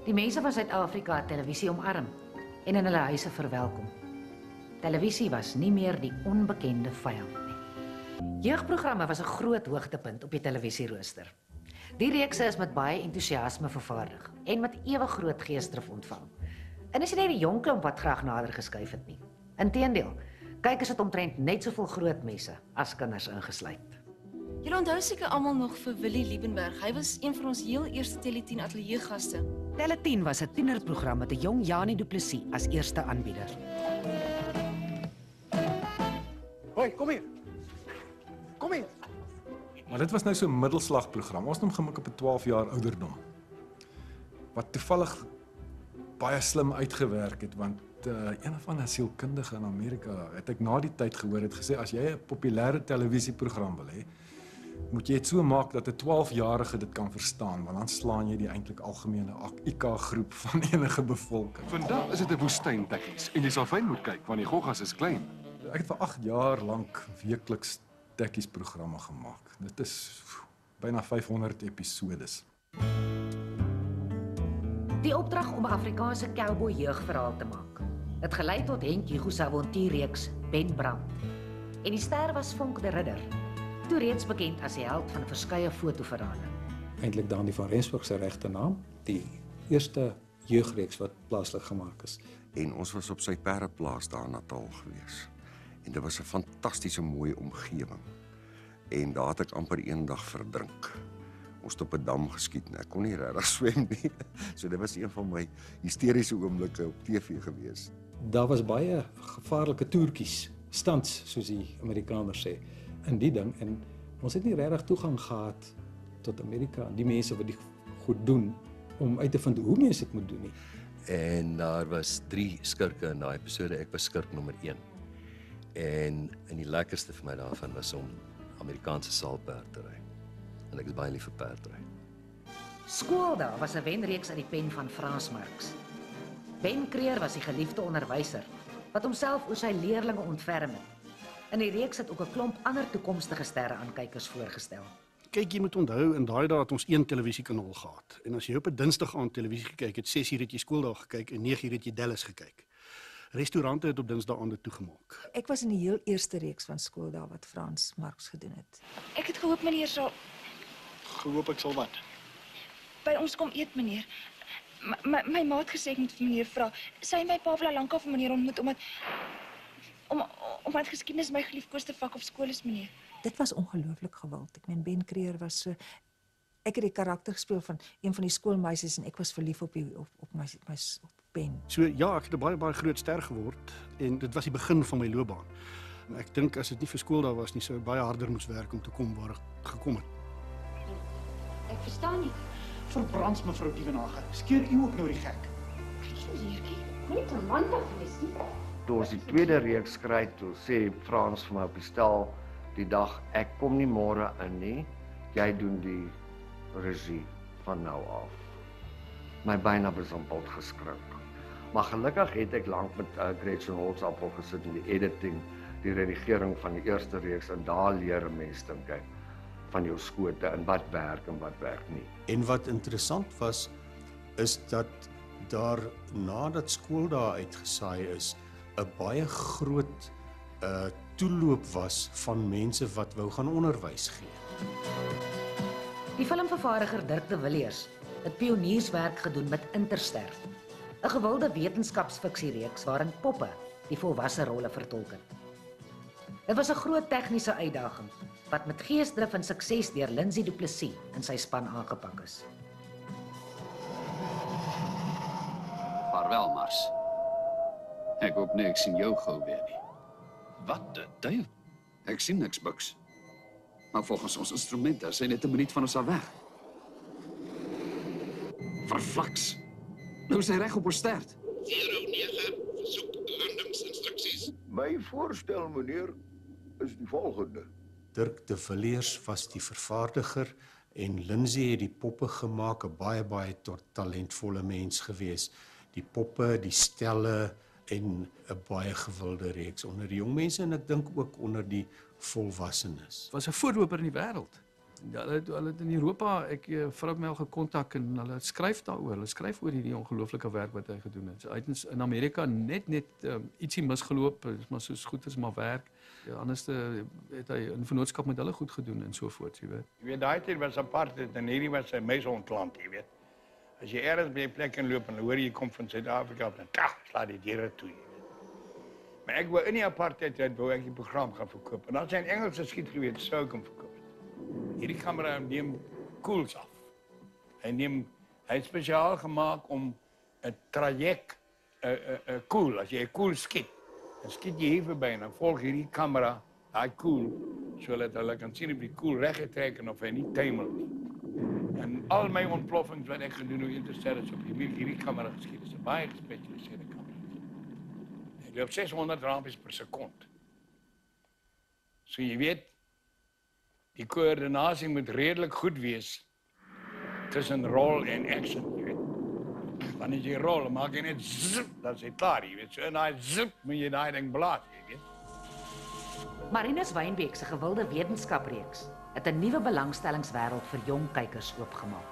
Die mense van Suid-Afrika het televisie omarm en in hulle huise verwelkom. Televisie was nie meer die onbekende vyand nie. Jeugprogramme was 'n groot hoogtepunt op die televisierooster. Die reekse is met baie entoesiasme vervaardig en met ewe groot geesdrif ontvang. En is nie net die jong klomp wat graag nader geskuif het nie. Inteendeel, kykers het omtrent net soveel groot mense as kinders ingesluit. Julle onthou seker almal nog vir Willie Liebenberg. Hy was een van ons heel eerste Tele10 ateljeegaste. Tele10 was 'n tienerprogram met 'n jong Janie Du Plessis as eerste aanbieder. Hoi, kom hier. Kom hier. Maar dit was nou so 'n middelslagprogram. Ons het hom gemik op 'n 12 jaar ouderdom. Wat toevallig baie slim uitgewerk het, want een van 'n sielkundige in Amerika het ek na die tyd gehoor het gesê as jy 'n populêre televisieprogram wil hê, moet jy dit so maak dat 'n 12-jarige dit kan verstaan, want dan slaan jy die eintlik algemene IQ-groep van enige bevolking. Vandag is dit 'n woestyn, tekkies, en jy sal fyn moet kyk want die goggas is klein. Ek het vir 8 jaar lank weekliks tekkies programme gemaak. Dit is byna 500 episodes. Die opdrag om 'n Afrikaanse cowboy jeugverhaal te maak, het gelei tot Henk Hugo se avontuurreeks Ben Brand. En die ster was Vonk de Ridder, toe reeds bekend as die held van verskeie fotoverhale. Eintlik Dani van Rensburg se regte naam, die eerste jeugreeks wat plaaslik gemaak is. En ons was op sy perdeplaas daar in Natal gewees. En dit was 'n fantastiese mooi omgewing. En daar het ek amper eendag verdrink. Ons het op 'n dam geskiet en ek kon nie regtig swem nie. So dit was een van my hysteriese oomblikke op TV gewees. Daar was baie gevaarlike toertjies, stunts soos die Amerikaners sê, in die ding en ons het nie regtig toegang gehad tot Amerika en die mense wat die goed doen om uit te vind hoe mense dit moet doen nie. En daar was 3 skurke in daai episode. Ek was skurk nommer 1. En die lekkerste vir my daarvan was om Amerikaanse saalperd te ry. En ek is baie lief vir perdry. Skooldae was 'n wenreeks uit die pen van Frans Marx. Ben Creer was die geliefde onderwyser wat homself oor sy leerlinge ontferm het. In die reeks het ook 'n klomp ander toekomstige sterre aan kykers voorgestel. Kyk, jy moet onthou in daai dae het ons 1 televisiekanaal gehad. En as jy op 'n Dinsdag aand televisie gekyk het, 6uur het jy Skooldae gekyk en 9uur het jy Dallas gekyk. Restaurante het op Dinsdae aande toegemaak. Ek was in die heel eerste reeks van Skooldae wat Frans Marx gedoen het. Ek het gehoop meneer sal gehoop ek sal wat. By ons kom eet, meneer. My ma het gesê ek moet vir meneer vra. Sy en my pa wil al lank al vir meneer ontmoet omdat geskiedenis my geliefkoeste vak op skool is, meneer. Dit was ongelooflik gewild. Ek meen Ben Creer was so ek het die karakter gespeel van een van die skoolmeisies en ek was verlief op my Ben. So ja, ek het 'n baie groot ster geword en dit was die begin van my loopbaan. Ek dink as dit nie vir skool daar was nie, sou ek baie harder moes werk om te kom waar ek gekom het. Ek verstaan nie. Verbrands mevrou Dievenage. Skeer u ook nou die gek. Heertjie, moenie romanties wees nie. Toe ons die tweede reeks skryf, toe sê Frans vir my op die stel die dag, ek kom nie môre in nie, jy doen die regie van nou af. My byna besompeld geskrik. Maar gelukkig het ek lank met Gretchen Holzappel gesit in die editing, die redigering van die eerste reeks en daar leer 'n mens dink ek van jou skote en wat werk en wat werk nie. En wat interessant was, is dat daar nadat skool daar uitgesaai is, 'n baie groot toeloop was van mense wat wou gaan onderwys gee. Die filmvervaardiger Dirk de Villiers het pionierswerk gedoen met Interster, 'n gewilde wetenskapsfiksiereeks waarin poppe die volwasse rolle vertolk het. Dit was 'n groot tegniese uitdaging wat met geesdrif en sukses deur Lindsay Du Plessis en sy span aangepak is. Vaarwel, Mars. Ek hoop nie ek sien jou gou weer nie. Wat die duivel? Ek sien niks, Buks. Maar volgens ons instrumente is hy net 'n minuut van ons af weg. Verflaks. Nou is hy reg op ons stert. 09, versoek landingsinstruksies. My voorstel, meneer, is die volgende. Dirk de Villiers was die vervaardiger en Lindsay het die poppe gemaak, 'n baie talentvolle mens gewees. Die poppe, die stelle en 'n baie gewilde reeks onder die jong mense en ek dink ook onder die volwassenes. Was 'n voorloper in die wêreld. Hulle het in Europa, ek vrou my al gekontak en hulle skryf daaroor. Hulle skryf oor hierdie ongelooflike werk wat hy gedoen het. Hy het in Amerika net ietsie misgeloop, maar soos goed as maar werk. Ja, anders het hy in vennootskap met hulle goed gedoen en so voort, jy weet. Jy weet, daai tyd was apartheid en hierdie was 'n meisontklant, jy weet. As jy ergens by 'n plek inloop en hoor jy kom van Suid-Afrika, dan slaat die diere toe, jy weet. Maar ek wou in die apartheid tyd wou ek die program gaan verkoop. En as hy in Engels geskied geweet, sou ek hom verkoop. Hierdie kamera neem koels af. Hy het spesiaal gemaak om 'n traject koel, as jy 'n koel skiet, dan skiet jy hier verby en dan volg hierdie kamera daai koel sodat hulle kan sien of die koel reg getrek en of hy nie tuimel nie. En al my ontploffings wat ek gedoen het Interster is op hierdie kamera geskiet. Dit is 'n baie gespesialiseerde kamera. Hy loop 600 rampies per sekond. So jy weet, die koördinasie moet redelik goed wees tussen rol en action, jy weet. Wanneer jy rol, maak jy net zip, dan is hy klaar, jy weet. So in daai zip moet jy daai ding blaas, jy weet. Marinus Wynbeek se gewilde wetenskapreeks het 'n nuwe belangstellingswêreld vir jong kykers oopgemaak.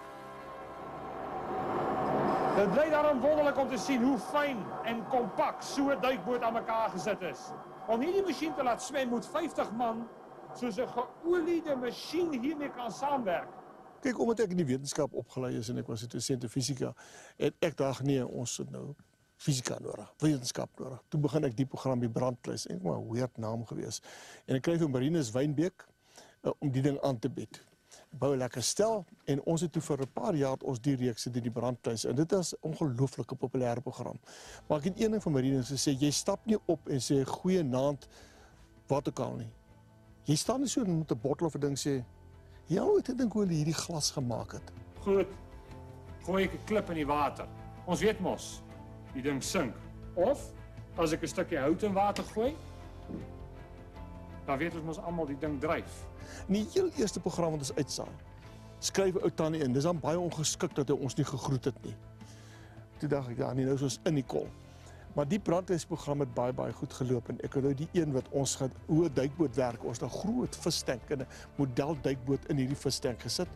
Dit bly daarom wonderlik om te sien hoe fyn en kompak so 'n duikboot aan mekaar gesit is. Om hierdie masjien te laat swem moet 50 man soos 'n geoliede masjien hiermee kan saamwerk. Kyk, omdat ek in die wetenskap opgelei is en ek was 'n dosent in fisika, het ek dacht nee, ons het nou fisika nodig, wetenskap nodig. Toe begin ek die program die Brandkluis, en maar 'n weird naam gewees. En ek kry vir Marinus Wynbeek om die ding aan te bied. Bou 'n lekker stel en ons het toe vir 'n paar jaar ons die reeks in die Brandkluis en dit is 'n ongelooflike populêre program. Maar ek het een ding van Marinus gesê, jy stap nie op en sê goeie naand waterkaal nie. Jy staan nie so met 'n bottel of 'n ding sê, ja, ek dink hoe hulle hierdie glas gemaak het. Goed. Gooi ek 'n klip in die water. Ons weet mos, die ding sink. Of as ek 'n stukkie hout in water gooi, dan weet ons mos almal die ding dryf. In die heel eerste program wat ons uitsaai, skryf 'n ou tannie in. Dis dan baie ongeskik dat hy ons nie gegroet het nie. Toe dink ek, ja, nee, nou is ons in die kol. Maar die brandkluisprogram het baie goed geloop en ek het nou die een wat ons gaan hoe 'n duikboot werk. Ons het 'n groot vistank en 'n model duikboot in hierdie vistank gesit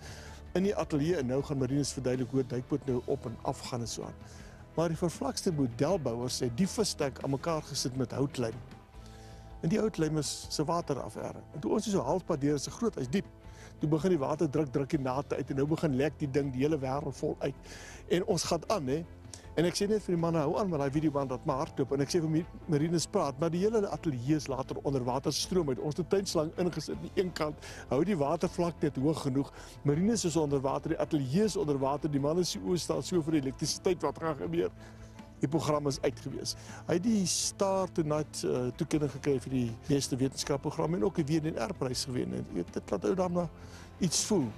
in die ateljee en nou gaan Marinus verduidelik hoe 'n duikboot nou op en af gaan en so aan. Maar die vervlakste modelbouers het die vistank aan mekaar gesit met houtlijm. En die houtlijm is se water af erg. En toe ons so halfpad deur is 'n groot, hy's diep. Toe begin die water druk die naad uit en nou begin lek die ding die hele wêreld vol uit. En ons gaan aan, hè. En ek sê net vir die manne, hou aan met daai videoband dat maar hardloop. En ek sê vir Marinus praat, maar die hele ateljee is later onder water stroom uit. Ons het 'n tuinslang ingesit aan die een kant, hou die watervlak net hoog genoeg. Marinus is onder water, die ateljee is onder water, die manne se oë staan so vir die elektrisiteit wat gaan gebeur. Die program is uitgewees. Hy het die Star Tonight toekenning gekry vir die beste wetenskapprogram en ook 'n WNR-prys gewen. En dit laat ou dan iets voel.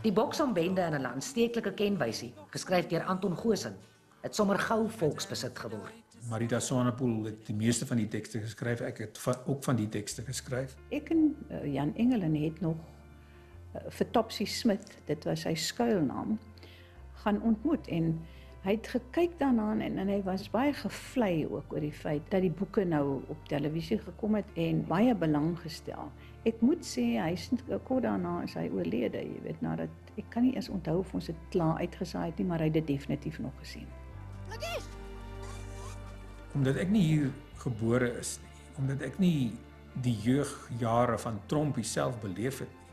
Die Boksombende in 'n aansteeklike kenwysie, geskryf deur Anton Goosen, het sommer gou volksbesit geword. Marita Swanepoel het die meeste van die tekste geskryf. Ek het ook van die tekste geskryf. Ek en Jan Engelen het nog vir Topsy Smith, dit was sy skuilnaam, gaan ontmoet en hy het gekyk daarna en hy was baie gevlei ook oor die feit dat die boeke nou op televisie gekom het en baie belang gestel. Ek moet sê hy is kort daarna is hy oorlede, jy weet, nadat ek kan nie eens onthou of ons dit klaar uitgesaai het nie, maar hy het dit definitief nog gesien. Omdat ek nie hier gebore is nie, omdat ek nie die jeugjare van Trompie self beleef het nie,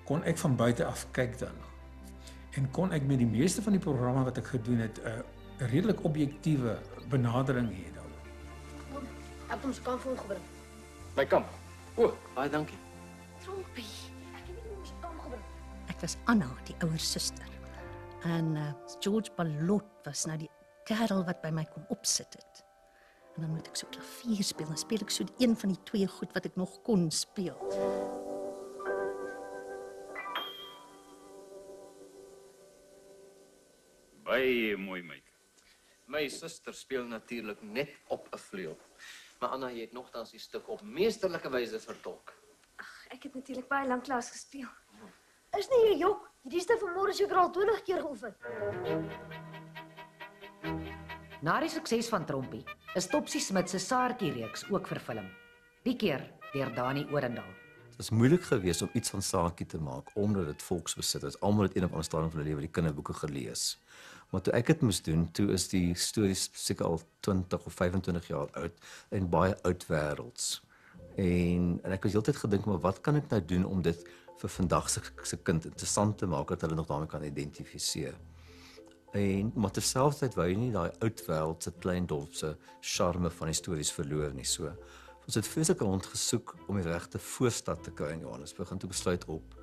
kon ek van buite af kyk daarna. En kon ek met die meeste van die programme wat ek gedoen het 'n redelik objektiewe benadering hê daaroor. Ek het ons kamp voorgebring. My kamp. O, baie dankie. Trompie, ek het nie ons kamp gebring. Ek was Anna, die ouer suster. En George Ballot was nou die kerel wat by my kom opsit het. En dan moet ek so klavier speel, dan speel ek so die een van die twee goed wat ek nog kon speel. Baie mooi, my kind. My suster speel natuurlik net op 'n vleuel. Maar Anna het nogtans die stuk op meesterlike wyse vertolk. Ek het natuurlik baie lank klas gespeel. Is nie hier jok, hierdie stuk vanmôre seker al 20 keer geoefen. Na die sukses van Trompie, is Topsy Smith se Saartjie-reeks ook verfilm. Die keer deur Dani Odendaal. Dit was moeilik geweest om iets van Saartjie te maak omdat dit volksbesit is. Almal het een of ander stadium van hulle lewe die kinderboeke gelees. Maar toe ek dit moes doen, toe is die stories seker al 20 of 25 jaar oud en baie oud wêrelds. En ek was heeltyd gedink, maar wat kan ek nou doen om dit vir vandag se kind interessant te maak dat hulle nog daarmee kan identifiseer? En maar terselfdertyd wou jy nie daai oud wêreld se klein dorpse charme van die stories verloor nie. So ons het vreeslik rondgesoek om die regte voorstad te kry in Johannesburg en toe besluit op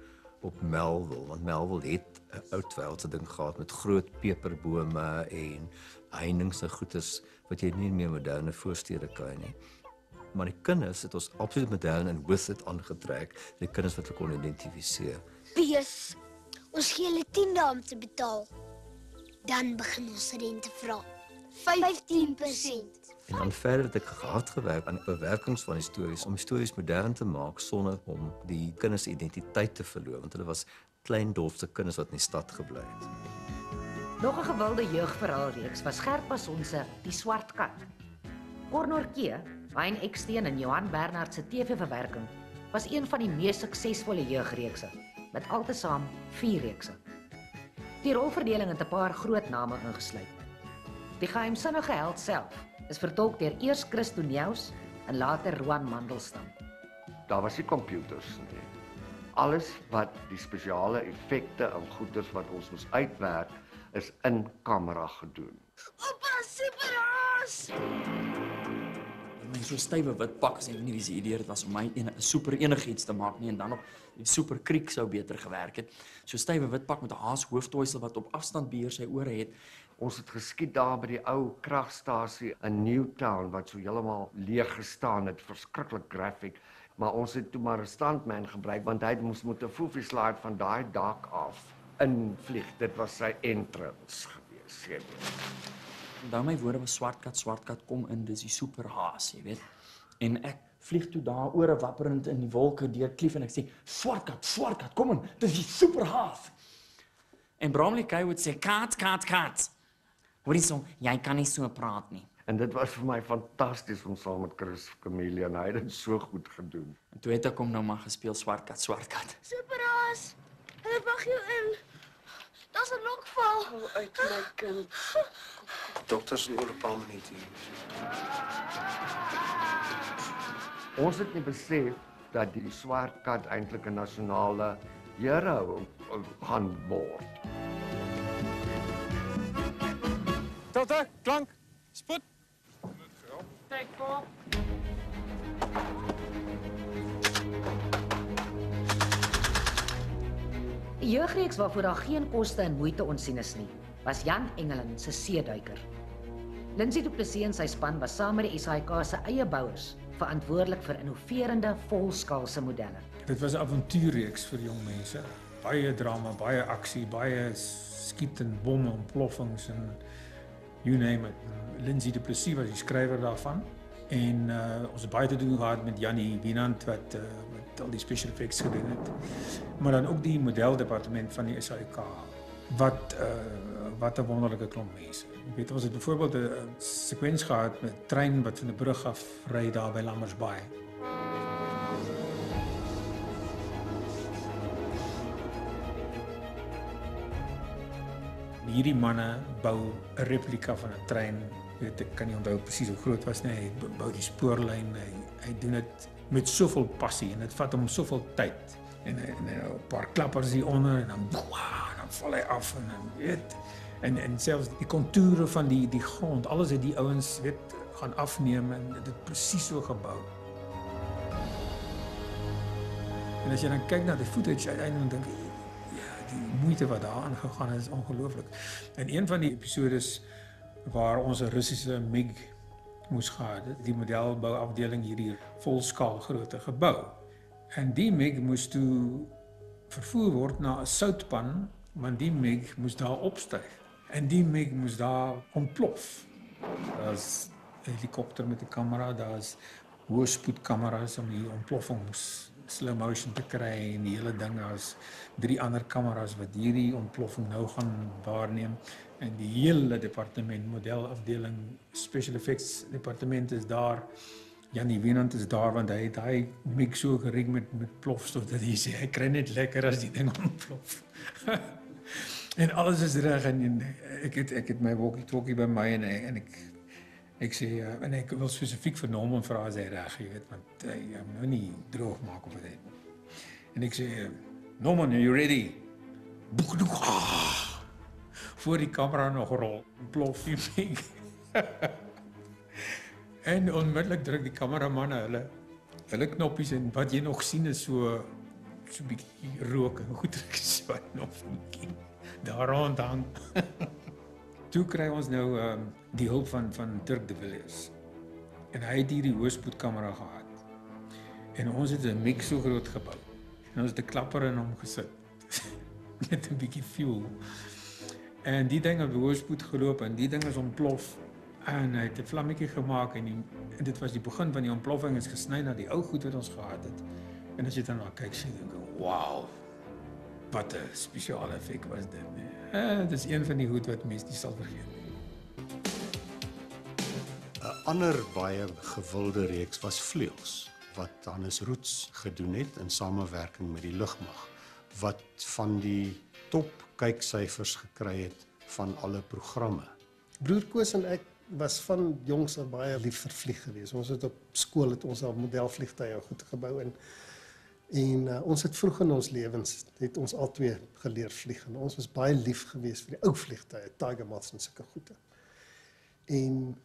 Melville, want Melville het 'n oud wêreldse ding gehad met groot peperbome en heininge en goedes wat jy nie meer moderne voorstede kry nie. Maar die kinders het ons absoluut modern en with it aangetrek, die kinders wat ek kon identifiseer. Pies, ons gee hulle 10 dae om te betaal. Dan begin ons rente vra. 15%. En dan verder het ek hard gewerk aan die bewerkings van die stories, om die stories modern te maak sonder om die kinders se identiteit te verloor, want hulle was klein dorpse kinders wat in die stad gebly het. Nog 'n gewilde jeugverhaalreeks was Gert Passon se Die Swart Kat. Cornorkee, Hein Eksteen en Johan Bernhard se TV-verwerking was een van die mees suksesvolle jeugreekse, met altesaam 4 reekse. Die rolverdeling het 'n paar groot name ingesluit. Die geheimsinnige held self is vertolk deur eers Christo Neus en later Roan Mandelstam. Daar was nie computers nie. Alles wat die spesiale effekte en goeders wat ons moes uitwerk, is in kamera gedoen. Oupa, superhaas! My so stywe wit pak, as ek nie wie se idee dit was om my 'n super enigiets te maak nie en dan op die super kriek sou beter gewerk het. So stywe wit pak met 'n haas hooftoisel wat op afstand beheer sy ore het. Ons het geskiet daar by die ou kragstasie in Newtown wat so heeltemal leeg gestaan het, verskriklik graphic, maar ons het toe maar 'n stuntman gebruik want hy moes met 'n foefie slide van daai dak af invlieg. Dit was sy entrance gewees. Onthou my woorde was swart kat kom in, dis die superhaas, jy weet. En ek vlieg toe daar ore wapperend in die wolke deur klief en ek sê swart kat, kom in, dis die superhaas. En Bromley Kaywood sê kat. Hoorie so, jy kan nie so praat nie. En dit was vir my fantasties om saam met Chris Camille en hy het dit so goed gedoen. En toe het ek hom nou maar gespeel swart kat. Superhaas, hulle wag jou in. Daar's 'n lokval. Hou uit my kind. Dokters oor 'n paar minute. Ons het nie besef dat die swart kat eintlik 'n nasionale hero gaan word. Stilte, klank, spoed. Take 4. Die jeugreeks waarvoor daar geen koste en moeite ontsien is nie, was Jan Engelin se seeduiker. Lindsay Du Plessis en sy span was saam met die SAIK se eie bouers verantwoordelik vir innoverende volskaalse modelle. Dit was 'n avontuurreeks vir jong mense. Baie drama, baie aksie, baie skiet en bomme, ontploffings en you name it. Lindsay Du Plessis was die skrywer daarvan. En ons het baie te doen gehad met Jannie Wienand wat met al die special effects gedoen het. Maar dan ook die modeldepartement van die SAIK. Wat 'n wonderlike klomp mense. Ek weet ons het byvoorbeeld 'n sekwens gehad met 'n trein wat van die brug af ry daar by Lammersbaai. Hierdie manne bou 'n replika van 'n trein. Ek kan nie onthou presies hoe groot was nie. Hy bou die spoorlyn. Hy doen dit met soveel passie en dit vat hom soveel tyd. En 'n paar klappers hier onder en dan val hy af en dan weet en selfs die kontoure van die grond, alles het die ouens gaan afneem en dit presies so gebou. En as jy dan kyk na die footage uiteindelik dink jy die moeite wat daaraan gegaan is ongelooflik. En een van die episodes waar ons 'n Russiese MiG moes gehad het, die modelbouafdeling hierdie volskaal grootte gebou. En die MiG moes toe vervoer word na 'n soutpan, want die MiG moes daar opstyg. En die MiG moes daar ontplof. Daar's 'n helikopter met 'n kamera, daar's hoë spoedkameras om die ontploffings slow motion te kry en die hele ding. Daar's 3 ander kameras wat hierdie ontploffing nou gaan waarneem. En die hele departement, modelafdeling, special effects departement is daar. Jannie Wienand is daar want hy het daai MiG so gerig met plofstof dat hy sê hy kry net lekker as die ding ontplof. En alles is reg en ek het my walkie-talkie by my en ek sê en ek wil spesifiek vir Norman vra as hy reg, jy weet, want hy nou nie droog maak of wat hy. En ek sê Norman, are you ready? Voor die kamera nog rol, plof die MiG. En onmiddellik druk die kameraman hulle knoppies en wat jy nog sien is so 'n bietjie rook en goed so knoppies daar rond hang. Toe kry ons nou die hulp van Dirk de Villiers. En hy het hierdie hoëspoedkamera gehad. En ons het 'n MiG so groot gebou. En ons het 'n klapper in hom gesit met 'n bietjie fuel. En die ding het hoëspoed geloop en die ding is ontplof. En hy het 'n vlammetjie gemaak en dit was die begin van die ontploffing, is gesny na die ou goed wat ons gehad het. En as jy dan na kyk, sê jy, wow, wat 'n spesiale effek was dit. Dit is een van die goed wat mense nie sal vergeet nie. 'n Ander baie gewilde reeks was Vleuels, wat Hannes Roots gedoen het in samewerking met die lugmag, wat van die top kyksyfers gekry het van alle programme. Broer Koos en ek was van jongs af baie lief vir vlieg geweest. Ons het op skool ons al modelvliegtuie goed gebou en ons het vroeg in ons lewens het ons al twee geleer vlieg en ons was baie lief geweest vir die ou vliegtuie, Tiger Moths en sulke goede. En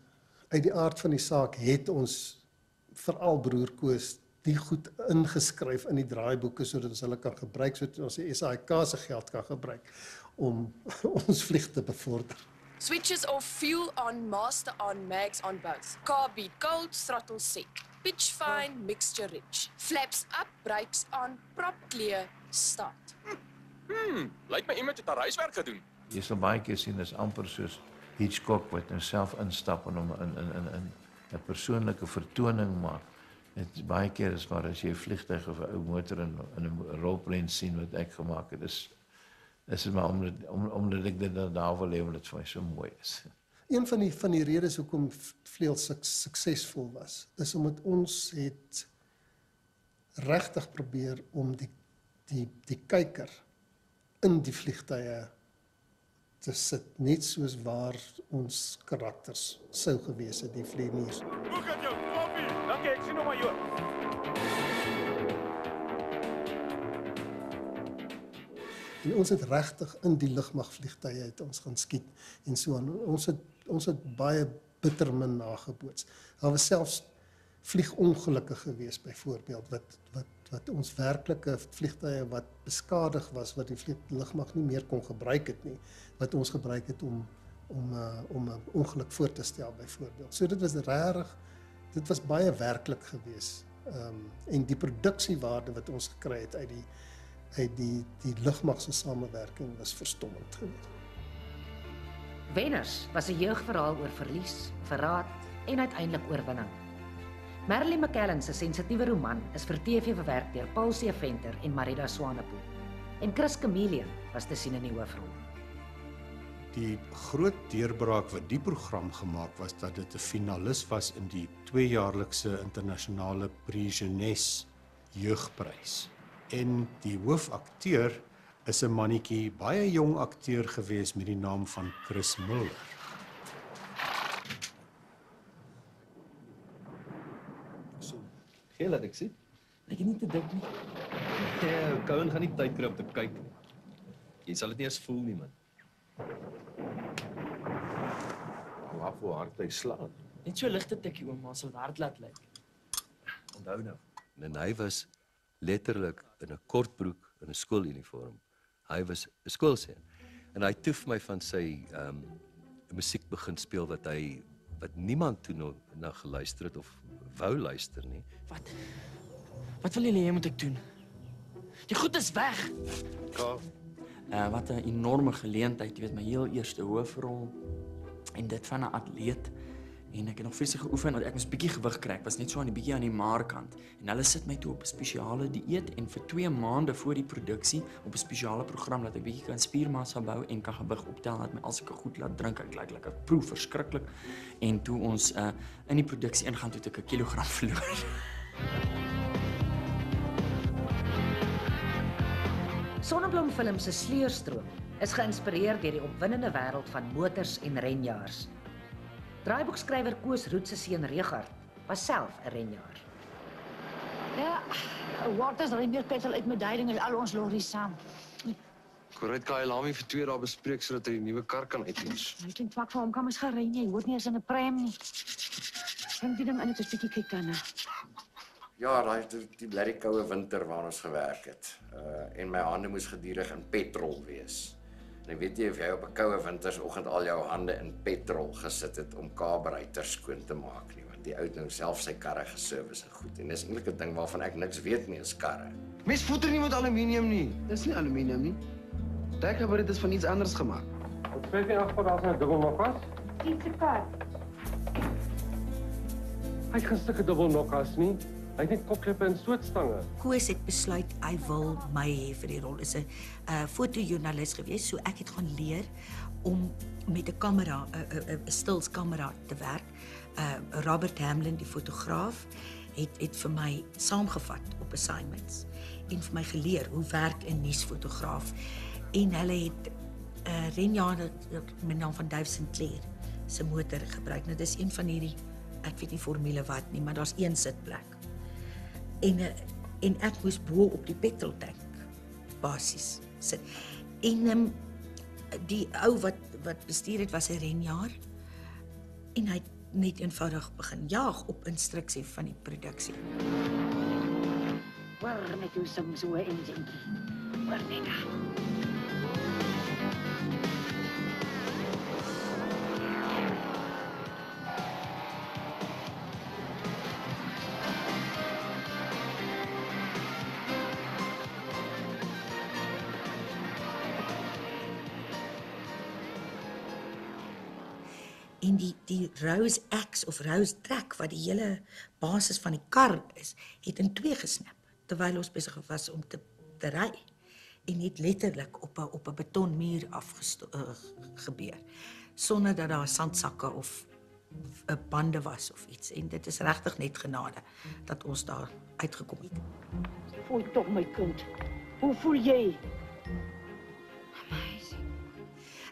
uit die aard van die saak het ons veral broer Koos die goed ingeskryf in die draaiboeke sodat ons hulle kan gebruik, sodat ons die SAIK se geld kan gebruik om ons vlieg te bevorder. Switches off, fuel on, master on, mags on both. Car beat cold, throttle set. Pitch fine, mixture rich. Flaps up, brakes on, prop clear, start. Lyk my iemand het 'n reiswerk gedoen. Jy sal baie keer sien is amper soos Hitchcock wat homself instap en hom in 'n persoonlike vertoning maak. Dit baie keer is maar as jy 'n vliegtuig of 'n ou motor in 'n rolprent sien wat ek gemaak het, is maar omdat ek dit daar wil hê omdat dit vir my so mooi is. Een van die redes hoekom Vleuels suksesvol was, is omdat ons het regtig probeer om die kyker in die vliegtuie te sit, net soos waar ons karakters sou gewees het, die vlieëniers. Hoe kan jou koffie? Dankie, ek sien hom maar jou. En ons het regtig in die lugmagvliegtuie het ons gaan skiet en so aan. Ons het baie bitter min nageboots. Daar was selfs vliegongelukke gewees byvoorbeeld wat ons werklike vliegtuie wat beskadig was, wat die lugmag nie meer kon gebruik het nie, wat ons gebruik het om 'n ongeluk voor te stel byvoorbeeld. So dit was baie werklik gewees. En die produksiewaarde wat ons gekry het uit die lugmag se samewerking was verstommend geweest. Wenners was 'n jeugverhaal oor verlies, verraad en uiteindelik oorwinning. Merle McCallum se sensitiewe roman is vir TV verwerk deur Paul C. Venter en Marida Swanepoel. En Chris Chameleon was te sien in die hoofrol. Die groot deurbraak wat die program gemaak was, dat dit 'n finalis was in die 2-jaarlikse internasionale Prix Jeunesse jeugprys. En die hoofakteur is 'n mannetjie, baie jong akteur gewees met die naam van Chris Muller. Gee laat ek sien. Ek het nie te dik nie. Ja, Cohen gaan nie tyd kry om te kyk nie. Jy sal dit nie eens voel nie, man. Waarvoor hard hy slaan. Net so ligte tikkie ouma, sal dit hard laat lyk. Onthou nou. En hy was letterlik in 'n kortbroek in 'n skooluniform. Hy was 'n skoolseun. En hy toe vir my van sy musiek begin speel wat niemand toe nog na geluister het of wou luister nie. Wat wil julle hê moet ek doen? Die goed is weg. Wat 'n enorme geleentheid, jy weet, my heel eerste hoofrol en dit van 'n atleet. En ek het nog vreeslik geoefen, want ek moes 'n bietjie gewig kry. Ek was net so aan die bietjie aan die maarkant. En hulle sit my toe op 'n spesiale dieet en vir 2 maande voor die produksie op 'n spesiale program dat ek bietjie kan spiermassa bou en kan gewig optel, dat my alsulke goed laat drink. Ek lyk lekker proe verskriklik. En toe ons in die produksie ingaan, toe het ek 'n kilogram verloor. Sonneblom Film se Sleurstroom is geïnspireer deur die opwindende wêreld van motors en renjaars. Draaiboekskrywer Koos Roet se seun Regard was self 'n renjaer. Ja, Waters ry meer petrol uit met duiding as al ons lorries saam. Correct, kan hy Lami vir 2 dae bespreek sodat hy die nuwe kar kan uitlees. Hy klink twak vir hom, kan mens gaan ry nie, hy hoort nie eens in 'n pram nie. Bring die ding in, het ons bietjie kyk daarna. Ja, daai die blerrie koue winter waar ons gewerk het. En my hande moes gedurig in petrol wees. En ek weet nie of jy op 'n koue wintersoggend al jou hande in petrol gesit het om kaarbureiters skoon te maak nie, want die ou het nou self sy karre geservice en goed. En dis eintlik 'n ding waarvan ek niks weet nie, is karre. Mens voeter nie met aluminium nie. Dis nie aluminium nie. Dink maar dit is van iets anders gemaak. Wat speel jy agter daar so 'n dubbel nokkas? Iets se kaart. Hy het geen sulke dubbel nokkas nie. Hy het net kopklippe en stootstange. Koos het besluit hy wil my hê vir die rol. Is 'n fotojoernalis gewees, so ek het gaan leer om met 'n kamera, 'n stilskamera te werk. Robert Hamlin, die fotograaf, het vir my saamgevat op assignments en vir my geleer hoe werk 'n nuusfotograaf. En hulle het renjaer met naam van Dave Sinclair se motor gebruik. Nou dis een van hierdie, ek weet nie formule wat nie, maar daar's een sitplek. En ek moes bo op die petroltank basies sit. En die ou wat bestuur het was 'n renjaer en hy het net eenvoudig begin jaag op instruksie van die produksie. Waar met jou sing so 'n engine. Waar net. En die Rose X of Rose Track, wat die hele basis van die kar is, het in 2 gesnap, terwyl ons besig was om te ry. En het letterlik op 'n betonmuur gebeur, sonder dat daar sandsakke of bande was of iets. En dit is regtig net genade dat ons daar uitgekom het. Voel tog my kind. Hoe voel jy?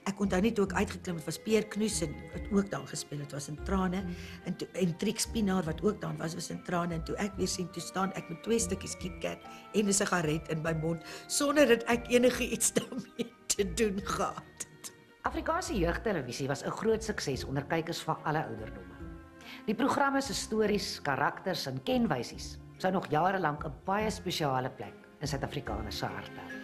Ek ek onthou net toe ek uitgeklim het, was Pierre Knudsen wat ook daar gespeel het, was in trane en Trix Pinaar wat ook daar was in trane en toe ek weer sien toe staan ek met 2 stukkies KitKat en 'n sigaret in my mond sonder dat ek enige iets daarmee te doen gehad het. Afrikaanse jeugtelevisie was 'n groot sukses onder kykers van alle ouderdomme. Die programme se stories, karakters en kenwysies sou nog jare lank 'n baie spesiale plek in Suid-Afrikaners se harte hê.